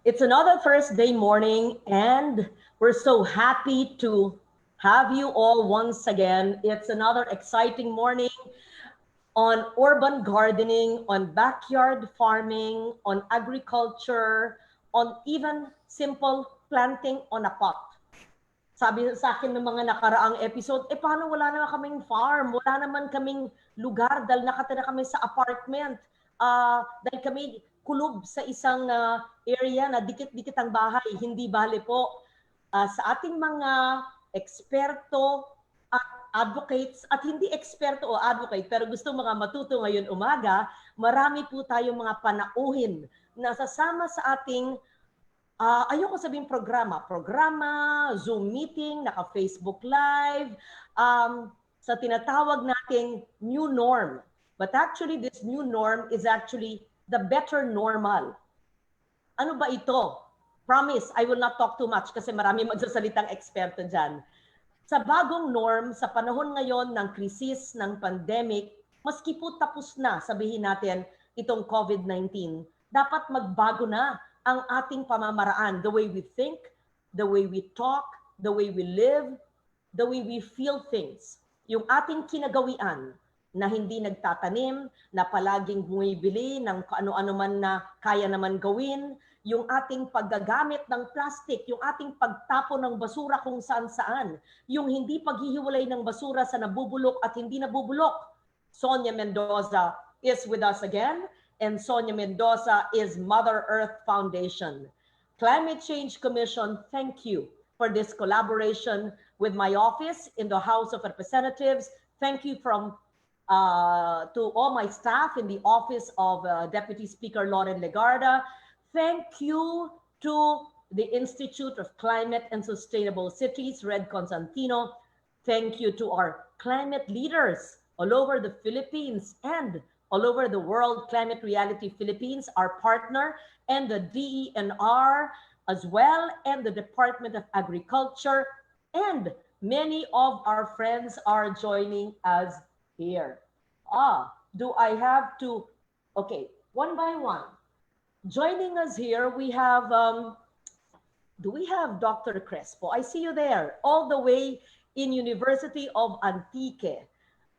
it's another Thursday morning, and we're so happy to have you all once again. It's another exciting morning on urban gardening, on backyard farming, on agriculture, on even simple planting on a pot. Sabi sa akin ng mga nakaraang episode, paano wala naman kaming farm? Wala naman kaming lugar dahil nakatira kami sa apartment. Dahil kami kulob sa isang area na dikit-dikit ang bahay. Hindi bale po. Sa ating mga eksperto at advocates, at hindi eksperto o advocate, pero gusto mga matuto ngayon umaga, marami po tayong mga panauhin na sasama sa ating ayoko sabihin programa, Zoom meeting, naka-Facebook Live, sa tinatawag nating new norm. But actually, this new norm is actually the better normal. Ano ba ito? Promise, I will not talk too much kasi marami magsasalitang eksperto dyan. Sa bagong norm, sa panahon ngayon ng krisis, ng pandemic, maski po tapos na, sabihin natin, itong COVID-19, dapat magbago na ang ating pamamaraan, the way we think, the way we talk, the way we live, the way we feel things. Yung ating kinagawian na hindi nagtatanim, na palaging bumibili ng ano-ano man na kaya naman gawin, yung ating paggagamit ng plastic, yung ating pagtapon ng basura kung saan-saan, yung hindi paghihiwalay ng basura sa nabubulok at hindi nabubulok. Sonia Mendoza is with us again. And Sonia Mendoza is Mother Earth Foundation. Climate Change Commission, thank you for this collaboration with my office in the House of Representatives. Thank you to all my staff in the office of Deputy Speaker Lauren Legarda. Thank you to the Institute of Climate and Sustainable Cities, Red Constantino. Thank you to our climate leaders all over the Philippines and all over the world, Climate Reality Philippines, our partner, and the DENR as well, and the Department of Agriculture, and many of our friends are joining us here. Do I have to, okay, one by one. Joining us here, we have, do we have Dr. Crespo? I see you there, all the way in University of Antique.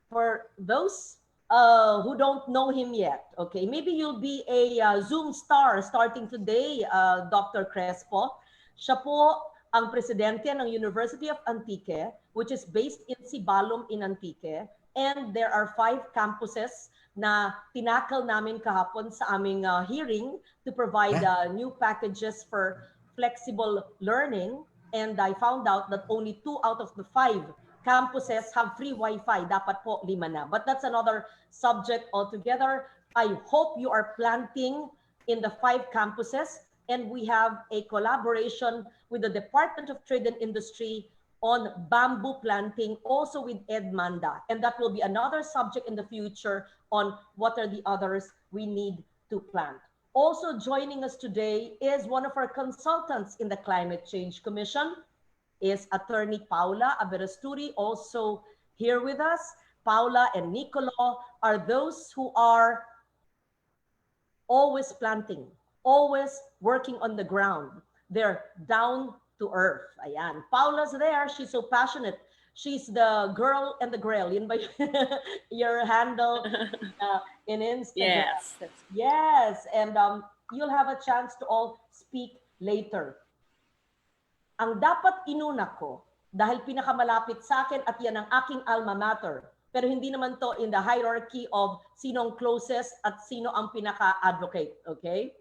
For those who don't know him yet, okay, maybe you'll be a Zoom star starting today, Dr. Crespo. Siya po ang presidente ng University of Antique, which is based in Sibalom in Antique, and there are 5 campuses na tinakal namin kahapon sa aming hearing to provide new packages for flexible learning, and I found out that only 2 out of the 5 campuses have free Wi-Fi. Dapat po 5 na. But that's another subject altogether. I hope you are planting in the 5 campuses, and we have a collaboration with the Department of Trade and Industry on bamboo planting, also with Edmanda. And that will be another subject in the future on what are the others we need to plant. Also joining us today is one of our consultants in the Climate Change Commission, is Attorney Paula Aberasturi, also here with us. Paula and Nicolo are those who are always planting, always working on the ground. They're down to earth. Ayan. Paula's there. She's so passionate. She's the girl and the grail. Yun ba your handle in Instagram? Yes. Yes. And you'll have a chance to all speak later. Ang dapat inuna ko, dahil pinakamalapit sa akin at yan ang aking alma mater, pero hindi naman to in the hierarchy of sino ang closest at sino ang pinaka-advocate, okay?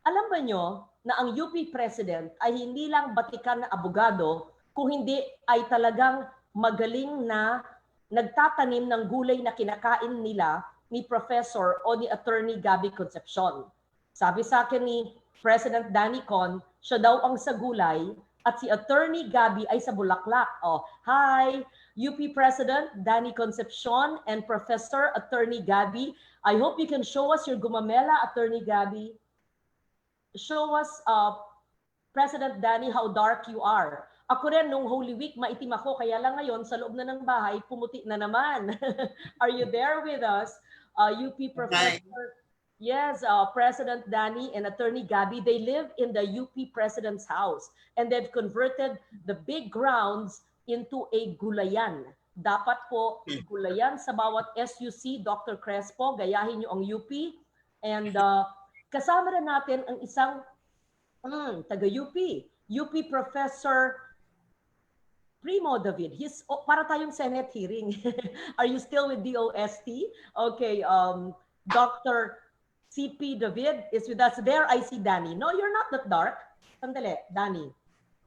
Alam ba nyo na ang UP President ay hindi lang batikan na abogado, kung hindi ay talagang magaling na nagtatanim ng gulay na kinakain nila ni Professor o ni Attorney Gaby Concepcion. Sabi sa akin ni President Danny Con, siya daw ang sa gulay, at si Attorney Gaby ay sa bulaklak. Oh, hi, UP President Danny Concepcion and Professor Attorney Gaby. I hope you can show us your gumamela, Attorney Gaby. Show us, President Danny, how dark you are. Ako rin, nung Holy Week, maitim ako. Kaya lang ngayon, sa loob na ng bahay, pumuti na naman. Are you there with us? UP Professor, Yes, President Danny and Attorney Gaby, they live in the UP President's house and they've converted the big grounds into a gulayan. Dapat po gulayan sa bawat SUC, Dr. Crespo, gayahin niyo ang UP. And kasama na natin ang isang taga-UP, UP Professor Primo David. Para tayong Senate hearing. Are you still with DOST? Okay, Dr. CP David is with us. There I see Danny. No, you're not that dark. Sandali, Danny.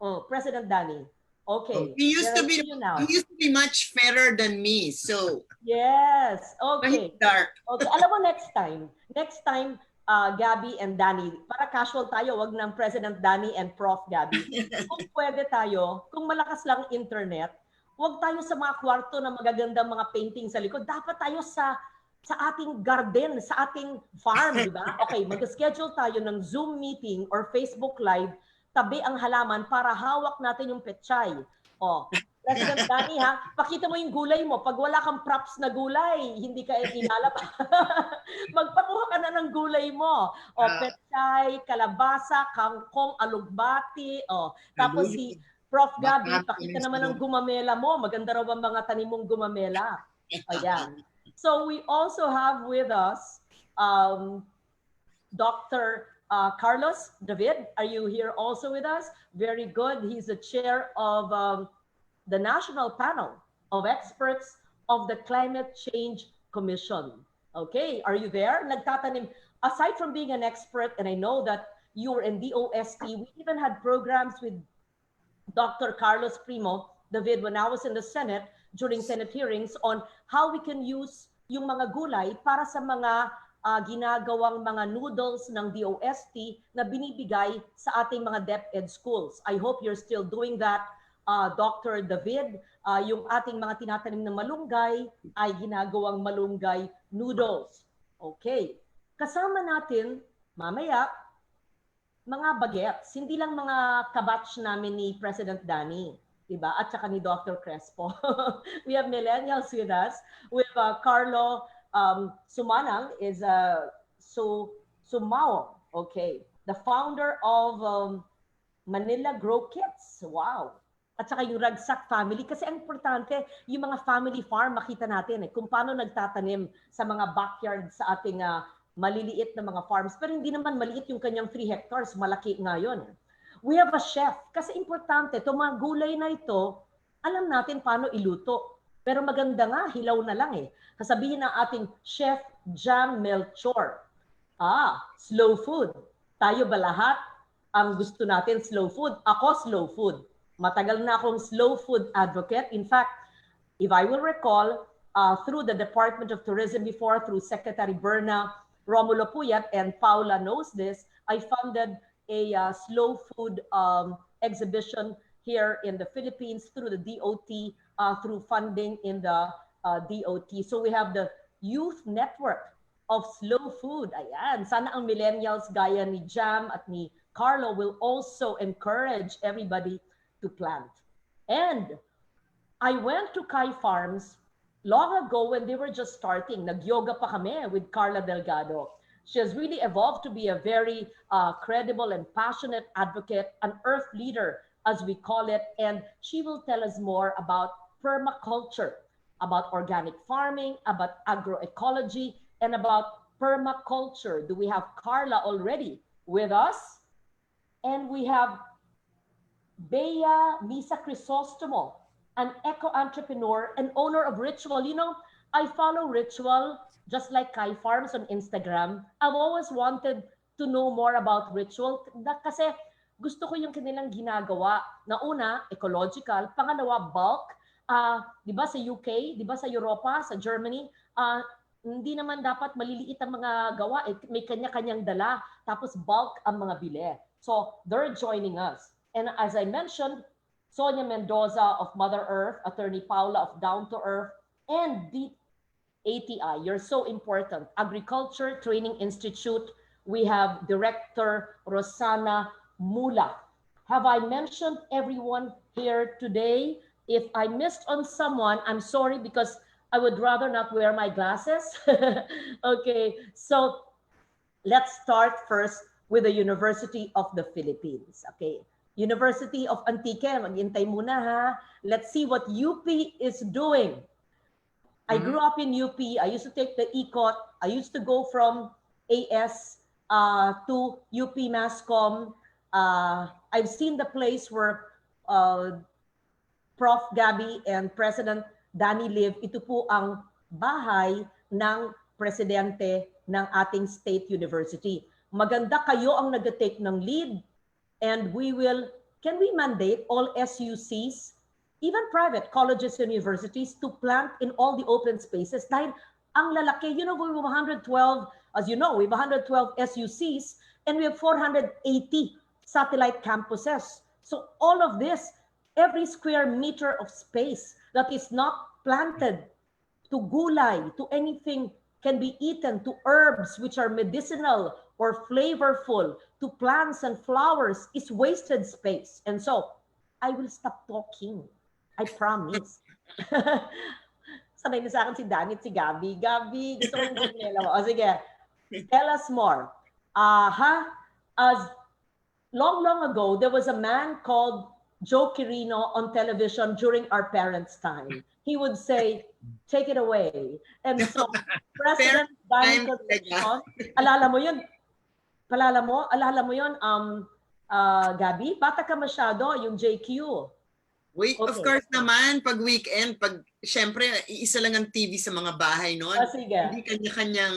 Oh, President Danny. Okay. He used to be much fairer than me, so yes. Okay. Dark. Okay. Alam mo, next time, Gaby and Danny, para casual tayo, wag ng President Danny and Prof. Gaby. Kung pwede tayo, kung malakas lang internet, wag tayo sa mga kwarto na magagandang mga painting sa likod. Dapat tayo sa ating garden, sa ating farm, di ba? Okay, mag-schedule tayo ng Zoom meeting or Facebook Live, tabi ang halaman para hawak natin yung petchay. Oh, President Danny ha, pakita mo yung gulay mo. Pag wala kang props na gulay, hindi ka inalap. Magpakuha ka na ng gulay mo. O, petchay, kalabasa, kangkong, alugbati. O, tapos si Prof. Gaby, pakita naman ng gumamela mo. Maganda raw ang mga tanim mong gumamela. Ayan. So we also have with us Dr. Carlos David. Are you here also with us? Very good. He's the chair of the National Panel of Experts of the Climate Change Commission. Okay, are you there? Nagtatanim. Aside from being an expert, and I know that you were in DOST, we even had programs with Dr. Carlos Primo David when I was in the Senate during Senate hearings on how we can use yung mga gulay para sa mga ginagawang mga noodles ng DOST na binibigay sa ating mga DepEd schools. I hope you're still doing that, Dr. David. Yung ating mga tinatanim na malunggay ay ginagawang malunggay noodles. Okay. Kasama natin mamaya mga bagets, hindi lang mga kabatch namin ni President Danny. Diba? At saka ni Dr. Crespo. We have millennials with us. We have Carlo Sumaoang is Sumaoang. Okay. The founder of Manila Growkits. Wow. At saka yung Ragsak family. Kasi ang importante, yung mga family farm, makita natin kung paano nagtatanim sa mga backyard sa ating maliliit na mga farms. Pero hindi naman maliit yung kanyang 3 hectares. Malaki nga yun. We have a chef. Kasi importante, itong mga gulay na ito, alam natin paano iluto. Pero maganda nga, hilaw na lang eh. Sasabihin ng ating Chef Jam Melchor. Slow food. Tayo ba lahat ang gusto natin slow food? Ako slow food. Matagal na akong slow food advocate. In fact, if I will recall, through the Department of Tourism before, through Secretary Berna, Romulo Puyat, and Paula knows this, I funded a slow food exhibition here in the Philippines through the DOT, through funding in the DOT. So we have the youth network of slow food. Ayan, sana ang millennials gaya ni Jam at ni Carlo will also encourage everybody to plant. And I went to Kai Farms long ago when they were just starting. Nag-yoga pa kami with Karla Delgado. She has really evolved to be a very credible and passionate advocate, an earth leader, as we call it. And she will tell us more about permaculture, about organic farming, about agroecology, and about permaculture. Do we have Karla already with us? And we have Misa-Crisostomo, an eco-entrepreneur and owner of Ritual. You know, I follow Ritual just like Kai Farms on Instagram. I've always wanted to know more about Ritual kasi gusto ko yung kanilang ginagawa. Na una, ecological. Pangalawa, bulk. Di ba sa UK, di ba sa Europa, sa Germany, hindi naman dapat maliliit ang mga gawa. May kanya-kanyang dala. Tapos bulk ang mga bili. So they're joining us. And as I mentioned, Sonia Mendoza of Mother Earth, Attorney Paula of Down to Earth, and the ATI, you're so important. Agriculture Training Institute, we have Director Rosana Mula. Have I mentioned everyone here today? If I missed on someone, I'm sorry because I would rather not wear my glasses. Okay, so let's start first with the University of the Philippines. Okay. University of Antique, maghintay muna ha. Let's see what UP is doing. I grew up in UP. I used to take the ECOT. I used to go from AS to UP Masscom. I've seen the place where Prof. Gaby and President Danny live. Ito po ang bahay ng presidente ng ating state university. Maganda kayo ang nag-take ng lead, and can we mandate all SUCs, even private colleges and universities, to plant in all the open spaces? Dahil ang lalaki, we have 112, as you know, we have 112 SUCs, and we have 480 satellite campuses. So all of this, every square meter of space that is not planted to gulay, to anything can be eaten, to herbs which are medicinal or flavorful, to plants and flowers, is wasted space. And so, I will stop talking. I promise. Sanay na sa akin si Danny at si Gaby. Gaby, gusto ko yung gumela mo. O sige, tell us more. As long ago, there was a man called Joe Quirino on television during our parents' time. He would say, take it away. And so, President Danny Concepcion, alala mo yun? Alala mo yun, Gaby? Bata ka masyado, yung JQ. Wait, okay. Of course naman, pag weekend, syempre, iisa lang ang TV sa mga bahay noon. Hindi kanya-kanyang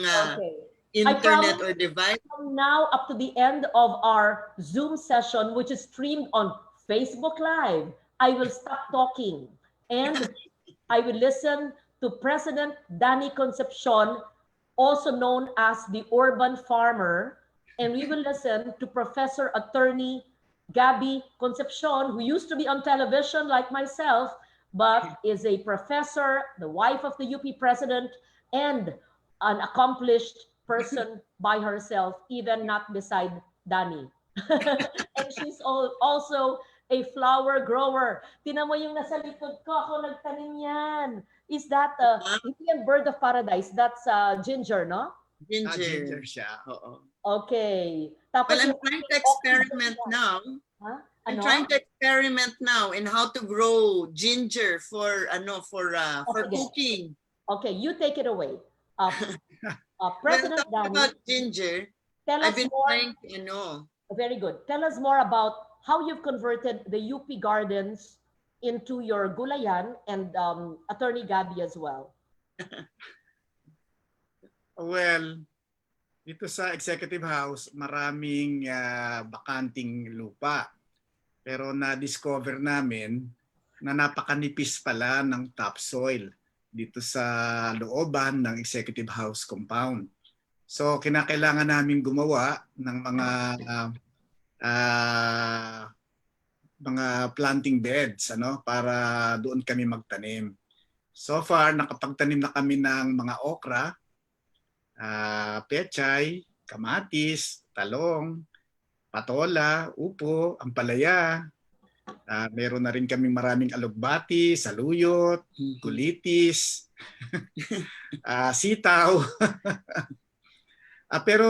internet or device. From now up to the end of our Zoom session, which is streamed on Facebook Live, I will stop talking and I will listen to President Danny Concepcion, also known as the urban farmer, and we will listen to Professor Attorney Gaby Concepcion, who used to be on television like myself, but is a professor, the wife of the UP president, and an accomplished person by herself, even not beside Danny. And she's also a flower grower. Tinan mo yung nasa likod ko, ako nagtanim yan. Is that Indian bird of paradise? That's ginger, no? Ginger siya, oo. Okay. Tapos well, I'm trying to experiment now. Huh? I'm trying to experiment now in how to grow ginger for cooking. Okay, you take it away. President Danny, about ginger, I've been trying to, Very good. Tell us more about how you've converted the UP gardens into your gulayan, and Attorney Gaby as well. Well, dito sa Executive House, maraming bakanting lupa. Pero na-discover namin na napakanipis pala ng topsoil dito sa looban ng Executive House compound. So kinakailangan namin gumawa ng mga planting beds para doon kami magtanim. So far nakapagtanim na kami ng mga okra, pechay, kamatis, talong, patola, upo, ampalaya. Meron na rin kaming maraming alugbati, saluyot, kulitis, sitaw. Pero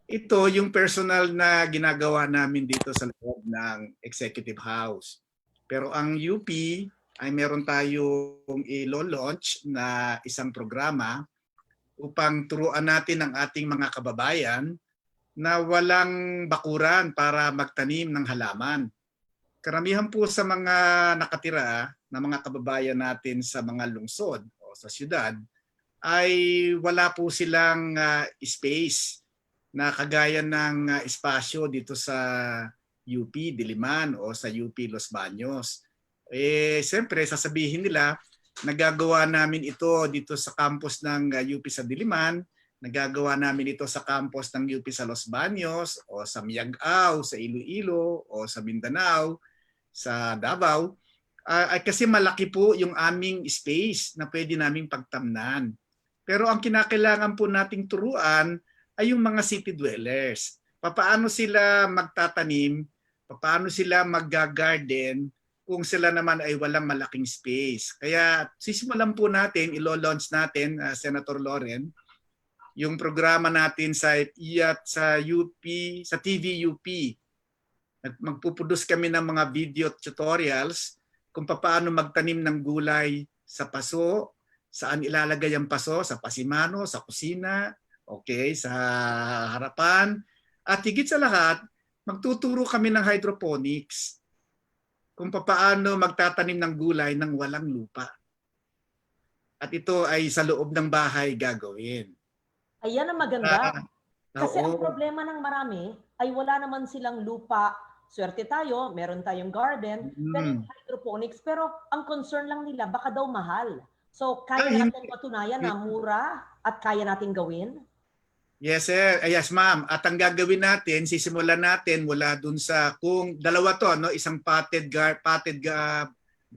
ito yung personal na ginagawa namin dito sa loob ng Executive House. Pero ang UP ay meron tayong i-launch na isang programa upang turuan natin ang ating mga kababayan na walang bakuran para magtanim ng halaman. Karamihan po sa mga nakatira na mga kababayan natin sa mga lungsod o sa syudad ay wala po silang space na kagaya ng espasyo dito sa UP Diliman o sa UP Los Baños. Siyempre sasabihin nila, nagagawa namin ito dito sa campus ng UP sa Diliman, nagagawa namin ito sa campus ng UP sa Los Baños o sa Miagao, sa Iloilo o sa Mindanao, sa Davao. Kasi malaki po yung aming space na pwede naming pagtamnan. Pero ang kinakailangan po nating turuan ay yung mga city dwellers. Paano sila magtatanim, paano sila mag-garden kung sila naman ay walang malaking space. Kaya sisimulan po natin, ilo-launch natin, Senator Loren, yung programa natin sa UP, sa TV UP. Magpuproduce kami ng mga video tutorials kung paano magtanim ng gulay sa paso, saan ilalagay ang paso, sa pasimano, sa kusina, okay, sa harapan. At higit sa lahat, magtuturo kami ng hydroponics kung paano magtatanim ng gulay ng walang lupa. At ito ay sa loob ng bahay gagawin. Ayan ang maganda. Kasi ang problema ng marami ay wala naman silang lupa. Swerte tayo, meron tayong garden, pero hydroponics, pero ang concern lang nila, baka daw mahal. So, kaya natin patunayan na mura at kaya natin gawin? Yes, sir. Yes, ma'am. At ang gagawin natin, sisimulan natin mula dun sa, kung dalawa to, no? Isang potted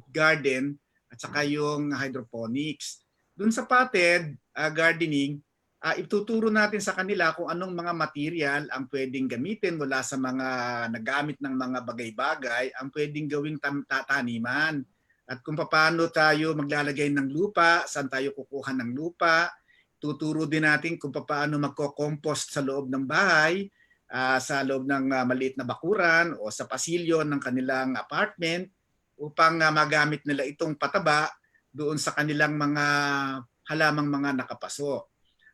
garden at saka yung hydroponics. Dun sa potted gardening, ituturo natin sa kanila kung anong mga material ang pwedeng gamitin mula sa mga nagamit ng mga bagay-bagay ang pwedeng gawing taniman. At kung paano tayo maglalagay ng lupa, saan tayo kukuha ng lupa. Tuturo din natin kung paano magko-compost sa loob ng bahay, sa loob ng maliit na bakuran o sa pasilyo ng kanilang apartment upang magamit nila itong pataba doon sa kanilang mga halamang mga nakapaso.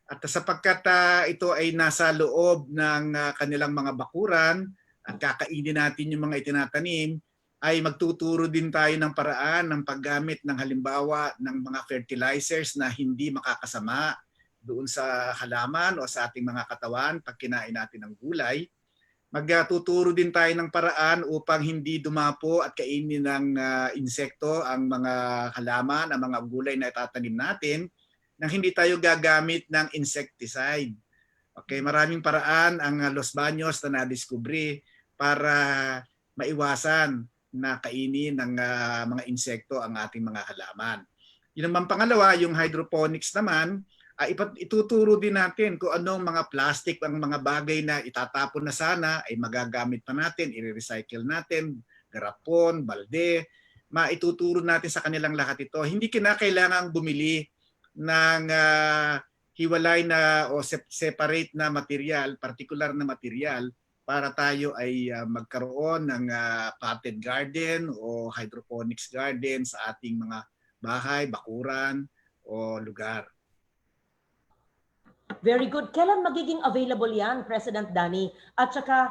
At sapagkat ito ay nasa loob ng kanilang mga bakuran at kakainin natin yung mga itinatanim, ay magtuturo din tayo ng paraan ng paggamit ng halimbawa ng mga fertilizers na hindi makakasama doon sa halaman o sa ating mga katawan pag kinain natin ng gulay. Magtuturo din tayo ng paraan upang hindi dumapo at kainin ng insekto ang mga halaman, ang mga gulay na itatanim natin nang hindi tayo gagamit ng insecticide. Okay, maraming paraan ang Los Baños na nadiskubre para maiwasan na kainin ng mga insekto ang ating mga halaman. Yun naman pangalawa, yung hydroponics naman, ituturo din natin kung anong mga plastic, ang mga bagay na itatapon na sana ay magagamit pa natin, i-recycle natin, garapon, balde, maituturo natin sa kanilang lahat ito. Hindi kinakailangang bumili ng hiwalay na o separate na material, particular na material para tayo ay magkaroon ng potted garden o hydroponics garden sa ating mga bahay, bakuran o lugar. Very good. Kailan magiging available yan, President Danny? At saka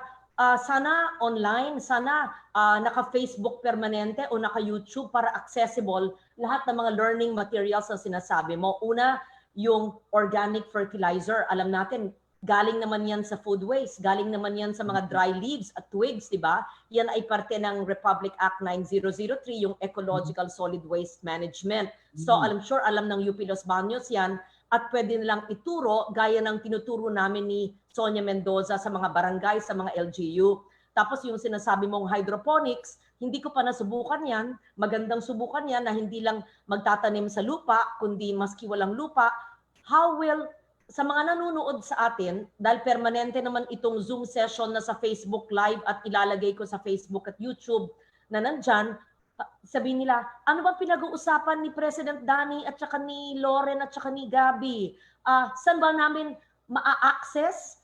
sana online, sana naka-Facebook permanente o naka-YouTube para accessible lahat ng mga learning materials na sinasabi mo. Una, yung organic fertilizer. Alam natin, galing naman yan sa food waste, galing naman yan sa mga dry leaves at twigs, di ba? Yan ay parte ng Republic Act 9003, yung Ecological Solid Waste Management. So I'm sure alam ng UP Los Baños yan at pwede nilang ituro gaya ng tinuturo namin ni Sonia Mendoza sa mga barangay, sa mga LGU. Tapos yung sinasabi mong hydroponics, hindi ko pa nasubukan yan. Magandang subukan yan na hindi lang magtatanim sa lupa, kundi maski walang lupa. How will, sa mga nanonood sa atin, dahil permanente naman itong Zoom session na sa Facebook Live at ilalagay ko sa Facebook at YouTube na nandyan, sabihin nila, ano ba pinag-uusapan ni President Danny at saka ni Loren at saka ni Gaby? Saan ba namin ma-access?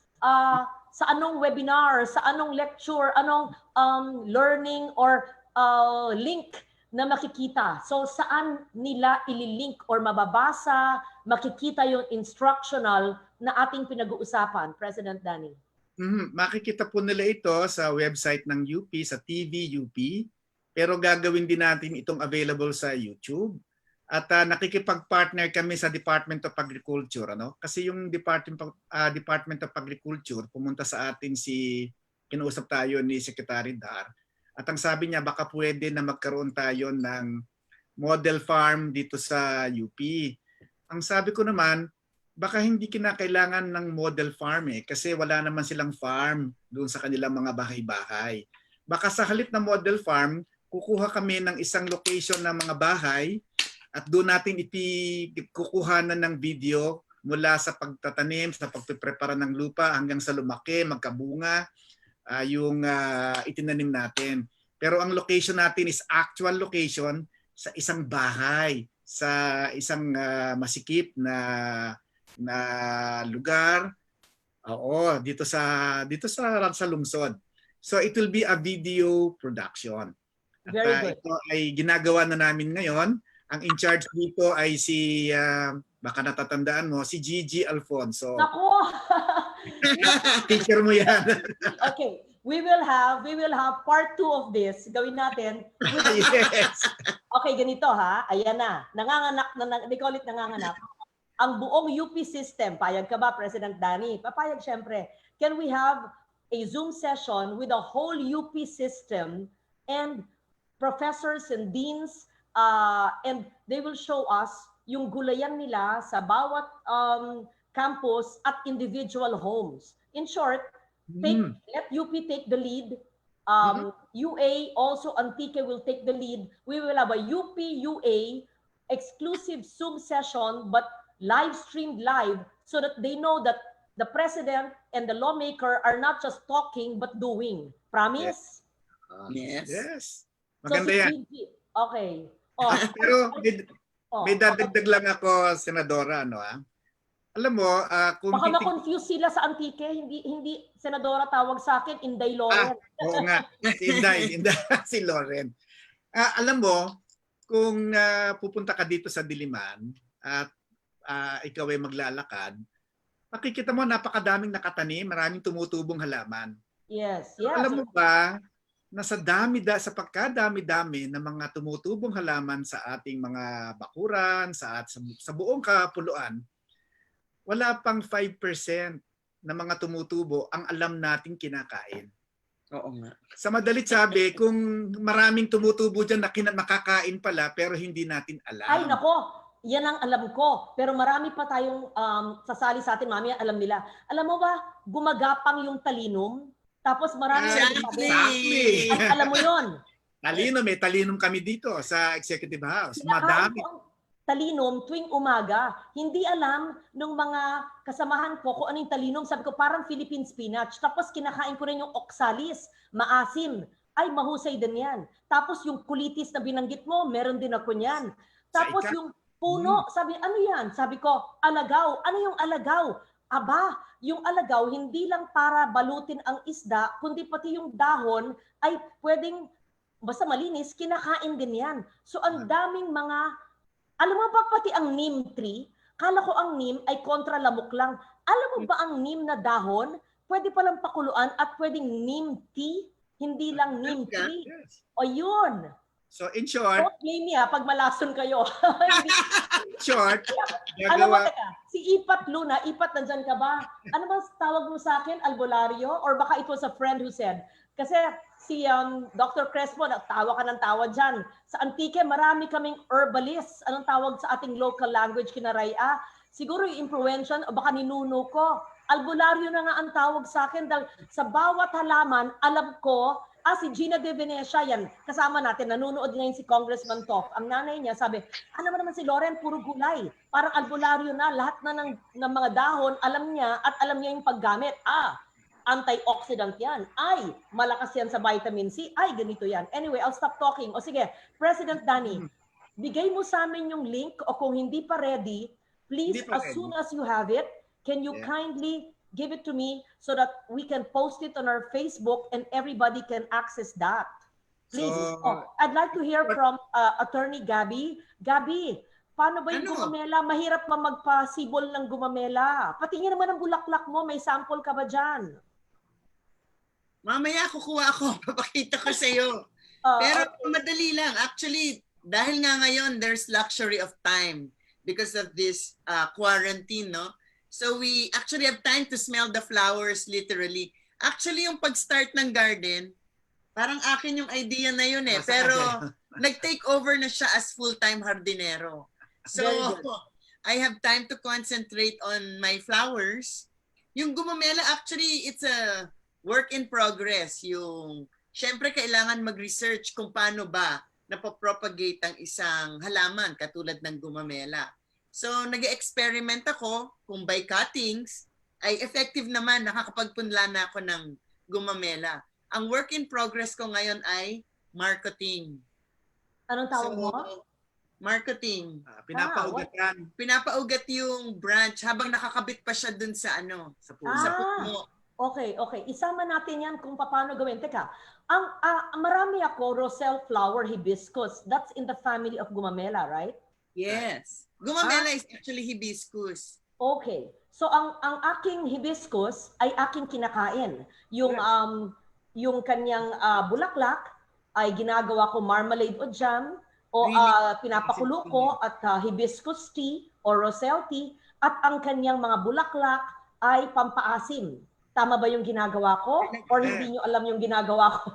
Sa anong webinar, sa anong lecture, anong learning or link na makikita? So saan nila ililink or mababasa, makikita yung instructional na ating pinag-uusapan, President Danny? Makikita po nila ito sa website ng UP, sa TV UP. Pero gagawin din natin itong available sa YouTube. At nakikipag-partner kami sa Department of Agriculture. Kasi yung Department of Agriculture, pumunta sa atin kinausap tayo ni Secretary Dar. At ang sabi niya, baka pwede na magkaroon tayo ng model farm dito sa UP. Ang sabi ko naman, baka hindi kinakailangan ng model farm kasi wala naman silang farm doon sa kanilang mga bahay-bahay. Baka sa halip na model farm, kukuha kami ng isang location ng mga bahay at doon natin kukuhanan ng video mula sa pagtatanim, sa pagpiprepara ng lupa hanggang sa lumaki, magkabunga, yung itinanim natin. Pero ang location natin is actual location sa isang bahay, sa isang masikip na na lugar. Oo, dito sa lungsod. So it will be a video production. At Very good. ito ay ginagawa na namin ngayon. Ang in charge dito ay si baka natatandaan mo, si Gigi Alfonso. Nako. Teacher mo yan. Okay, we will have part 2 of this. Gawin natin. Yes. Okay, ganito ha. Ayan na. Nanganganak na, they call it nanganganak. Ang buong UP system, payag ka ba, President Danny? Papayag syempre. Can we have a Zoom session with the whole UP system and professors and deans, and they will show us yung gulayan nila sa bawat campus at individual homes. In short, let UP take the lead. UA, also Antique will take the lead. We will have a UP UA exclusive Zoom session, but live streamed live, so that they know that the president and the lawmaker are not just talking but doing. Promise? Yes. Yes. Maganda yan. Okay. Pero may dadagdag lang ako, Senadora, no? Alam mo, kung baka ma-confuse sila sa Antique, hindi Senadora tawag sa akin, Inday Loren. Oo nga, si Inday, si Loren. Alam mo, kung pupunta ka dito sa Diliman at ikaw ay maglalakad, makikita mo napakadaming nakatanim, maraming tumutubong halaman. Yes, yes. Alam mo ba, sa pagkadami-dami ng mga tumutubong halaman sa ating mga bakuran, sa buong kapuluan, wala pang 5% na mga tumutubo ang alam nating kinakain. Oo nga. Sa madalit sabi, kung maraming tumutubo dyan na makakain pala pero hindi natin alam. Ay nako, yan ang alam ko. Pero marami pa tayong sasali sa atin, mami, alam nila. Alam mo ba, gumagapang yung talinum, tapos marami exactly. Ay, alam mo yon. Talinum, may talinum kami dito sa Executive House. Madami. Talinum tuwing umaga. Hindi alam nung mga kasamahan ko kung anong talinum. Sabi ko, parang Philippine spinach. Tapos kinakain ko rin yung oxalis, maasim. Ay, mahusay din yan. Tapos yung kulitis na binanggit mo, meron din ako niyan. Tapos yung puno, sabi, ano yan? Sabi ko, alagaw. Ano yung alagaw? Aba, yung alagaw, hindi lang para balutin ang isda, kundi pati yung dahon ay pwedeng, basta malinis, kinakain din yan. So ang daming mga, alam mo ba pati ang neem tree? Kala ko ang neem ay kontra lamok lang. Alam mo ba ang neem na dahon, pwede palang pakuluan at pwedeng neem tea, hindi lang neem tree. O yun. So in short, don't blame me pag malason kayo. short, alam mo, teka, si Ipat Luna, Ipat, nandyan ka ba? Ano ba tawag mo sa akin? Albularyo? Or baka it was a friend who said? Kasi si Dr. Crespo, tawa ka ng tawa dyan. Sa Antique, marami kaming herbalists. Anong tawag sa ating local language, kinaraya? Siguro yung influential, o baka ninuno ko. Albularyo na nga ang tawag sa akin. Dahil sa bawat halaman, alam ko, si Gina de Venecia, yan, kasama natin, nanonood ngayon si Congressman Toff. Ang nanay niya sabi, ano naman si Loren, puro gulay. Parang albularyo na, lahat na ng mga dahon, alam niya at alam niya yung paggamit. Antioxidant yan. Ay, malakas yan sa vitamin C. Ay, ganito yan. Anyway, I'll stop talking. O sige, President Danny, bigay mo sa amin yung link o kung hindi pa ready, please, soon as you have it, can you kindly give it to me so that we can post it on our Facebook and everybody can access that. Please. I'd like to hear from Attorney Gaby. Gaby, paano ba yung gumamela? Mahirap ba magpasibol ng gumamela? Patingin naman ang bulaklak mo. May sample ka ba dyan? Mamaya kukuha ako. Papakita ko sa iyo. Pero madali lang. Actually, dahil nga ngayon, there's luxury of time because of this quarantine, no? So we actually have time to smell the flowers literally. Actually, yung pag-start ng garden, parang akin yung idea na yun eh. Pero nag-take over na siya as full-time hardinero. So I have time to concentrate on my flowers. Yung gumamela, actually, it's a work in progress. Yung, syempre, kailangan mag-research kung paano ba napapropagate ang isang halaman katulad ng gumamela. So, nag-experiment ako kung by cuttings ay effective naman, nakakapagpunla na ako ng gumamela. Ang work in progress ko ngayon ay marketing. Anong tawag mo? Marketing. Pinapaugatan. Pinapaugat yung branch habang nakakabit pa siya dun sa sa puno. Okay. Isama natin yan kung paano gawin. Teka, marami ako Roselle flower hibiscus. That's in the family of Gumamela, right? Yes. Gumamela is actually hibiscus. Okay. So ang aking hibiscus ay aking kinakain. Yung kanyang bulaklak ay ginagawa ko marmalade o jam o pinapakulo ko at hibiscus tea o roselle tea at ang kanyang mga bulaklak ay pampaasim. Tama ba yung ginagawa ko? Or hindi nyo alam yung ginagawa ko?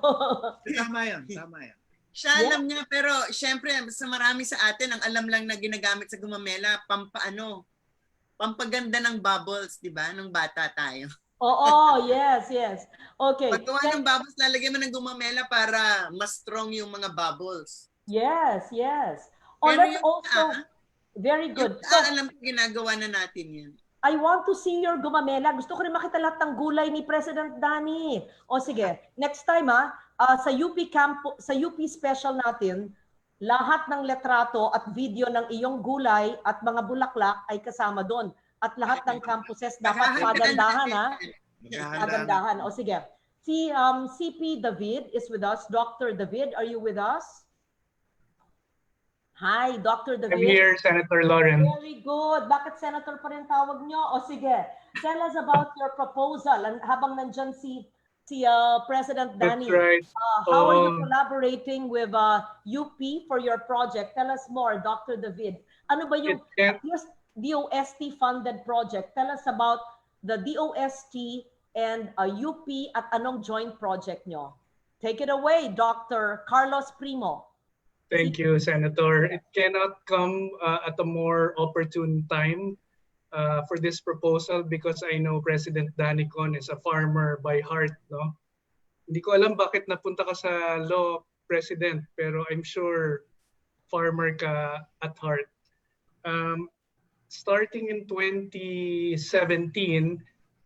Tama yan. Siya alam niya, pero syempre sa marami sa atin ang alam lang na ginagamit sa Gumamela pampaganda ng bubbles, di ba? Nung bata tayo. Oo, yes. Okay. Paggawa ng bubbles, lalagyan mo ng Gumamela para mas strong yung mga bubbles. Yes. Oh, pero that's also very good. So, alam ko ginagawa na natin yan. I want to see your Gumamela. Gusto ko rin makita lahat ng gulay ni President Danny. O sige, next time sa UP sa UP special natin, lahat ng letrato at video ng iyong gulay at mga bulaklak ay kasama doon. At lahat ng campuses dapat pagandahan Pagandahan. O sige. Si CP David is with us. Dr. David, are you with us? Hi, Dr. David. I'm here, Senator Lauren. Very good. Bakit Senator pa rin tawag nyo? O sige, tell us about your proposal. Habang nandyan si President Danny. That's right. How are you collaborating with UP for your project? Tell us more, Dr. David. Ano ba yung DOST funded project? Tell us about the DOST and UP at anong joint project nyo. Take it away, Dr. Carlos Primo. Thank you, Senator. It cannot come at a more opportune time for this proposal because I know President Danicon is a farmer by heart, no? Hindi ko alam bakit napunta ka sa law, President, pero I'm sure farmer ka at heart. Starting in 2017,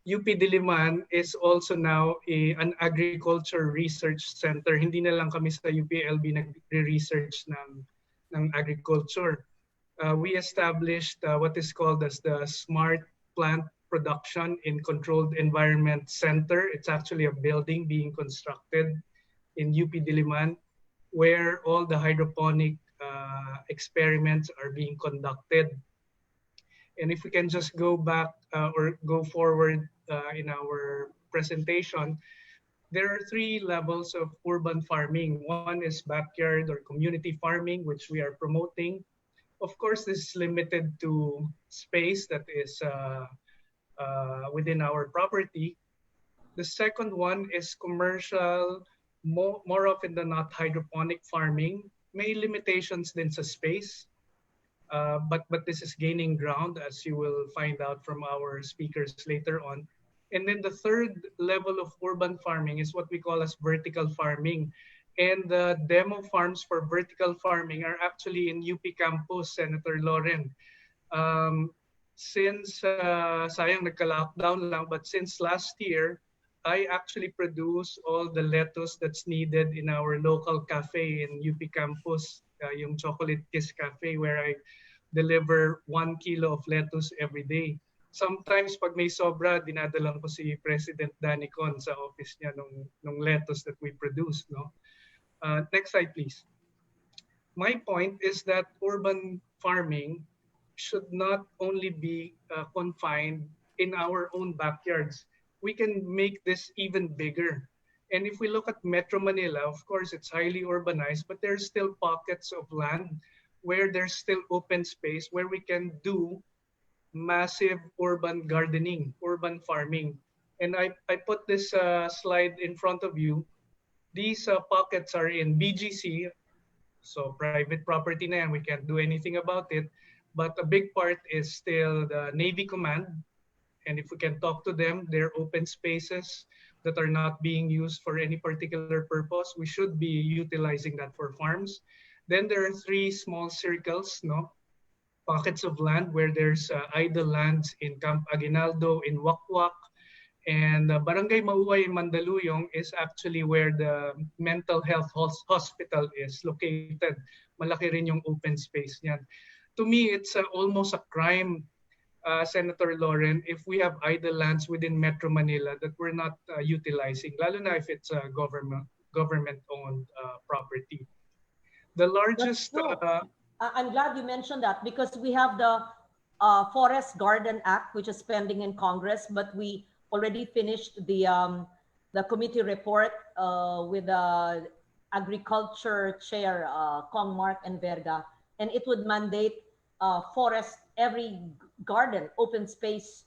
UP-Diliman is also now an agriculture research center. Hindi na lang kami sa UPLB nagre-research ng agriculture. We established what is called as the Smart Plant Production in Controlled Environment Center. It's actually a building being constructed in UP-Diliman where all the hydroponic experiments are being conducted. And if we can just go back or go forward in our presentation, there are 3 levels of urban farming. One is backyard or community farming, which we are promoting. Of course, this is limited to space that is within our property. The second one is commercial, more often than not hydroponic farming. May limitations din sa space. But this is gaining ground, as you will find out from our speakers later on. And then the third level of urban farming is what we call as vertical farming. And the demo farms for vertical farming are actually in UP campus, Senator Lauren. Since, sayang nagka-lockdown lang, but since last year, I actually produce all the lettuce that's needed in our local cafe in UP campus, yung Chocolate Kiss Cafe, where I deliver 1 kilo of lettuce every day. Sometimes pag may sobra, dinadalang ko si President Danicon sa office niya nung lettuce that we produce. No? Next slide, please. My point is that urban farming should not only be confined in our own backyards. We can make this even bigger. And if we look at Metro Manila, of course, it's highly urbanized, but there's still pockets of land where there's still open space where we can do massive urban gardening, urban farming. And I put this slide in front of you. These pockets are in BGC, so private property na yan, we can't do anything about it. But a big part is still the Navy Command. And if we can talk to them, they're open spaces that are not being used for any particular purpose. We should be utilizing that for farms. Then there are 3 small circles, no? Pockets of land where there's idle lands in Camp Aguinaldo, in Wakwak, And Barangay Mauay in Mandaluyong is actually where the mental health hospital is located. Malaki rin yung open space niyan. To me, it's almost a crime, Senator Lauren, if we have idle lands within Metro Manila that we're not utilizing, lalo na if it's a government-owned property. The largest... I'm glad you mentioned that because we have the Forest Garden Act, which is pending in Congress, but we already finished the committee report with the Agriculture Chair, Kong Mark and Verga, and it would mandate forest, every garden, open space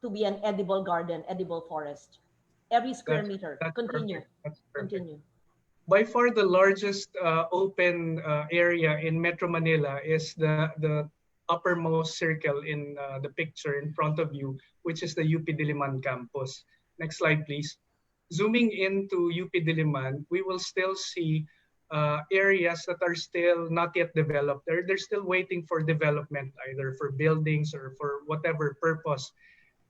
to be an edible garden, edible forest. Every square meter. Continue. Continue. By far the largest open area in Metro Manila is the uppermost circle in the picture in front of you, which is the UP Diliman campus. Next slide, please. Zooming into UP Diliman, we will still see areas that are still not yet developed. They're still waiting for development, either for buildings or for whatever purpose.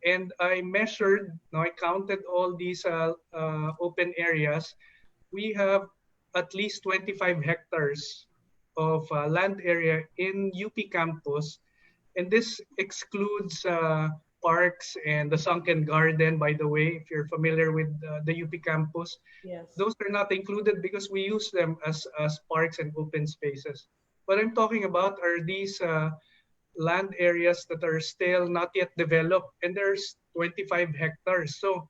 And I measured, I counted all these open areas. We have at least 25 hectares of land area in UP campus. And this excludes parks and the sunken garden, by the way, if you're familiar with the UP campus. Yes. Those are not included because we use them as parks and open spaces. What I'm talking about are these land areas that are still not yet developed, and there's 25 hectares. So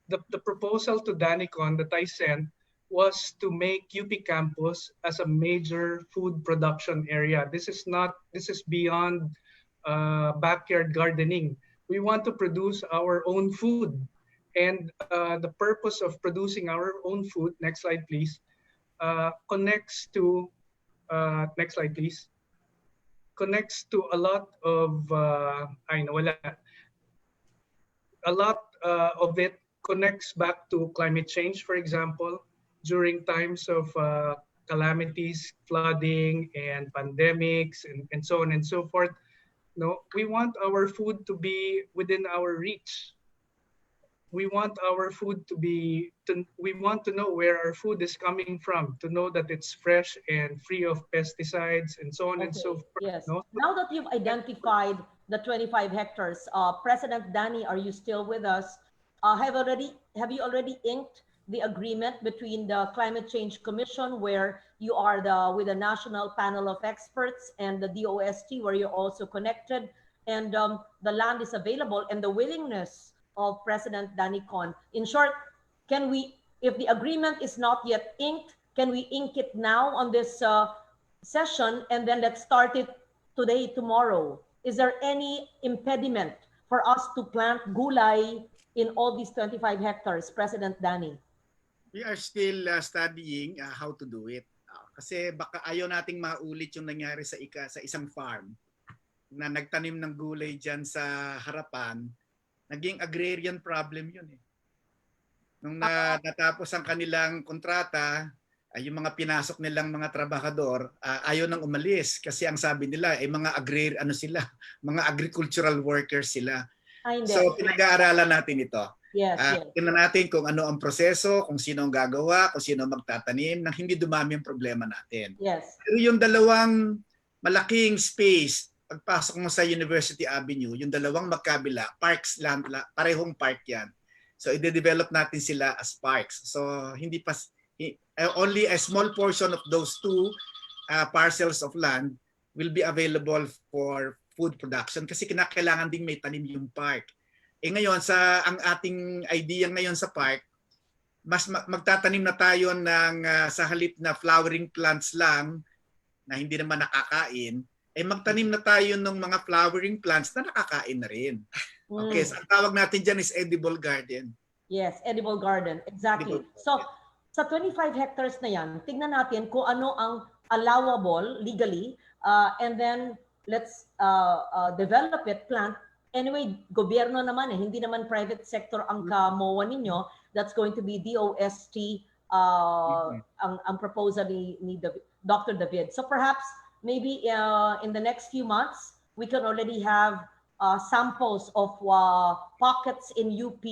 the proposal to Danicon that I sent was to make UP campus as a major food production area. This is beyond backyard gardening. We want to produce our own food. And the purpose of producing our own food, next slide please, connects to, next slide please, connects to a lot of, a lot of it connects back to climate change, for example, during times of calamities, flooding, and pandemics, and so on and so forth. No, we want our food to be within our reach. We want our food to be, we want to know where our food is coming from, to know that it's fresh and free of pesticides and so on and so forth. Yes. No? Now that you've identified the 25 hectares, President Danny, are you still with us? Have you already inked the agreement between the Climate Change Commission, where you are with the National Panel of Experts, and the DOST, where you're also connected, and the land is available, and the willingness of President Danicon? In short, can we, if the agreement is not yet inked, can we ink it now on this session, and then let's start it today, tomorrow? Is there any impediment for us to plant gulay in all these 25 hectares, President Danny? We are still studying how to do it. Kasi baka ayaw nating maulit yung nangyari sa isang farm na nagtanim ng gulay dyan sa harapan. Naging agrarian problem yun eh. Nung natapos ang kanilang kontrata, yung mga pinasok nilang mga trabahador, ayaw nang umalis kasi ang sabi nila ay mga mga agricultural workers sila. So pinag-aaralan natin ito. Yes, Tingnan natin kung ano ang proseso, kung sino ang gagawa, kung sino magtatanim, nang hindi dumami ang problema natin. Yes. Pero yung dalawang malaking space, pagpasok mo sa University Avenue, yung dalawang magkabila, parks land, parehong park yan. So i-develop natin sila as parks. So hindi pa, only a small portion of those two parcels of land will be available for food production kasi kinakailangan ding may tanim yung park. Ngayon, ang ating idea ngayon sa park, mas magtatanim na tayo ng sa halip na flowering plants lang na hindi naman nakakain, magtanim na tayo ng mga flowering plants na nakakain na rin. Okay, so ang tawag natin dyan is edible garden. Yes, edible garden. Exactly. So, sa 25 hectares na yan, tignan natin kung ano ang allowable legally, and then let's develop it, plant. Anyway, gobyerno naman hindi naman private sector ang kamowa ninyo. That's going to be DOST, ang proposal ni Dr. David. So perhaps, maybe in the next few months, we can already have samples of pockets in UP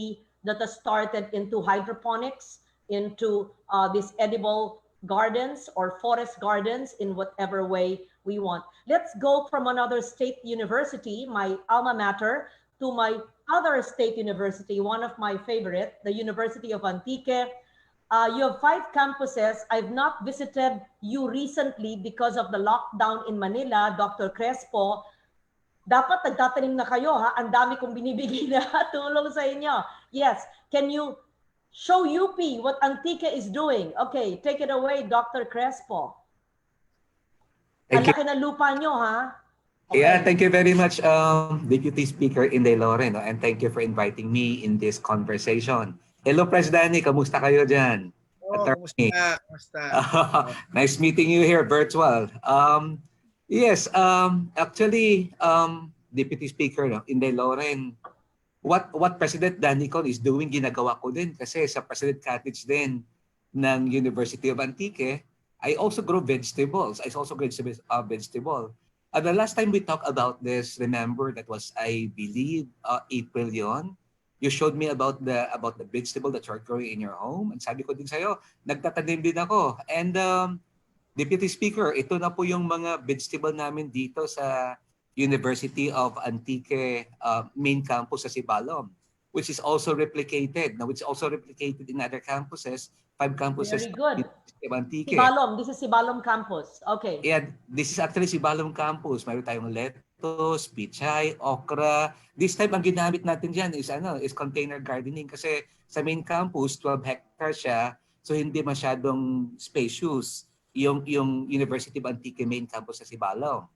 that has started into hydroponics, into these edible gardens or forest gardens in whatever way we want. Let's go from another state university, my alma mater, to my other state university, one of my favorite, the University of Antique. You have 5 campuses. I've not visited you recently because of the lockdown in Manila, Dr. Crespo. Dapat nagtatanim na kayo, ha? Ang dami kong binibigay na tulong sa inyo. Yes, can you show UP what Antique is doing? Okay, take it away, Dr. Crespo. Ang laki ng lupa nyo, ha? Okay. Yeah, thank you very much, Deputy Speaker Inday Loren, and thank you for inviting me in this conversation. Hello, President Danny, kamusta kayo dyan? Kamusta? Nice meeting you here, virtual. Yes, actually, Deputy Speaker Inday Loren, what President Danny is doing, ginagawa ko din kasi sa President Cottage din ng University of Antique, I also grow vegetables. I also grow vegetable. The last time we talked about this, remember, that was, I believe, April yon. You showed me about the vegetable that you're growing in your home. And sabi ko din sa'yo, nagtatanim din ako. And Deputy Speaker, ito na po yung mga vegetable namin dito sa University of Antique main campus sa Sibalom, which is also replicated. Now, which is also replicated in other campuses, 5 campuses. Very good. Antique. Sibalom, this is Sibalom campus. Okay. Yeah, this is actually Sibalom campus. Mayroon tayong lettuce, pichay, okra. This time ang ginamit natin diyan is container gardening kasi sa main campus 12 hectares siya, so hindi masyadong spacious yung University of Antique main campus sa Sibalom.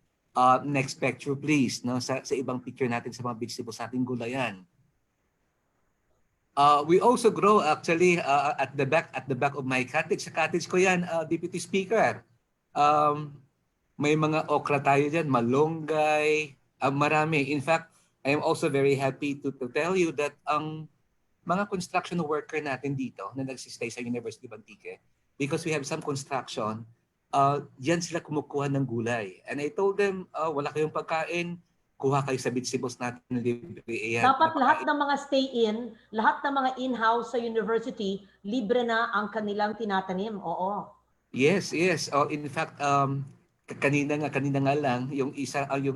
Next picture please, no, sa ibang picture natin sa mga vegetables natin gulayan. We also grow actually at the back of my cottage. Sa cottage ko yan, Deputy Speaker. May mga okra tayo dyan, malunggay, marami. In fact, I am also very happy to tell you that ang mga construction worker natin dito na nagsistay sa University of Antique, because we have some construction, diyan sila kumukuha ng gulay. And I told them, wala kayong pagkain, kuha kayo sa vegetables natin. Dapat lahat ng mga stay-in, lahat ng mga in-house sa university, libre na ang kanilang tinatanim. Oo. Yes. In fact, kanina nga lang yung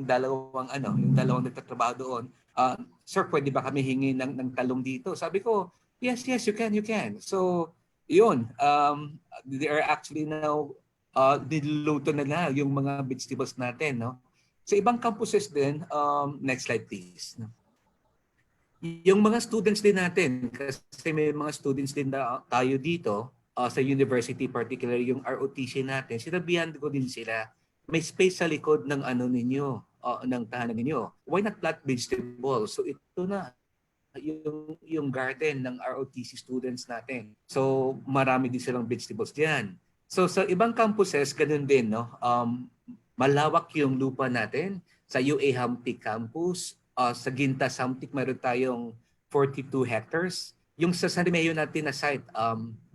dalawang nagtatrabaho doon. Sir, pwede ba kami hingi ng talong dito? Sabi ko, yes, you can. So, yun. They are actually now niluluto na yung mga vegetables natin, no? Sa ibang campuses din, next slide please. Yung mga students din natin, kasi may mga students din na tayo dito sa university, particularly yung ROTC natin, sinabihan ko din sila, may space sa likod ng ng tahanan ninyo. Why not plant vegetables? So ito na yung garden ng ROTC students natin. So marami din silang vegetables diyan. So sa ibang campuses, ganun din, no? Malawak yung lupa natin. Sa UA Hamtic campus, sa Gintas Hamtic, mayroon tayong 42 hectares. Yung sa San Remeo natin na site,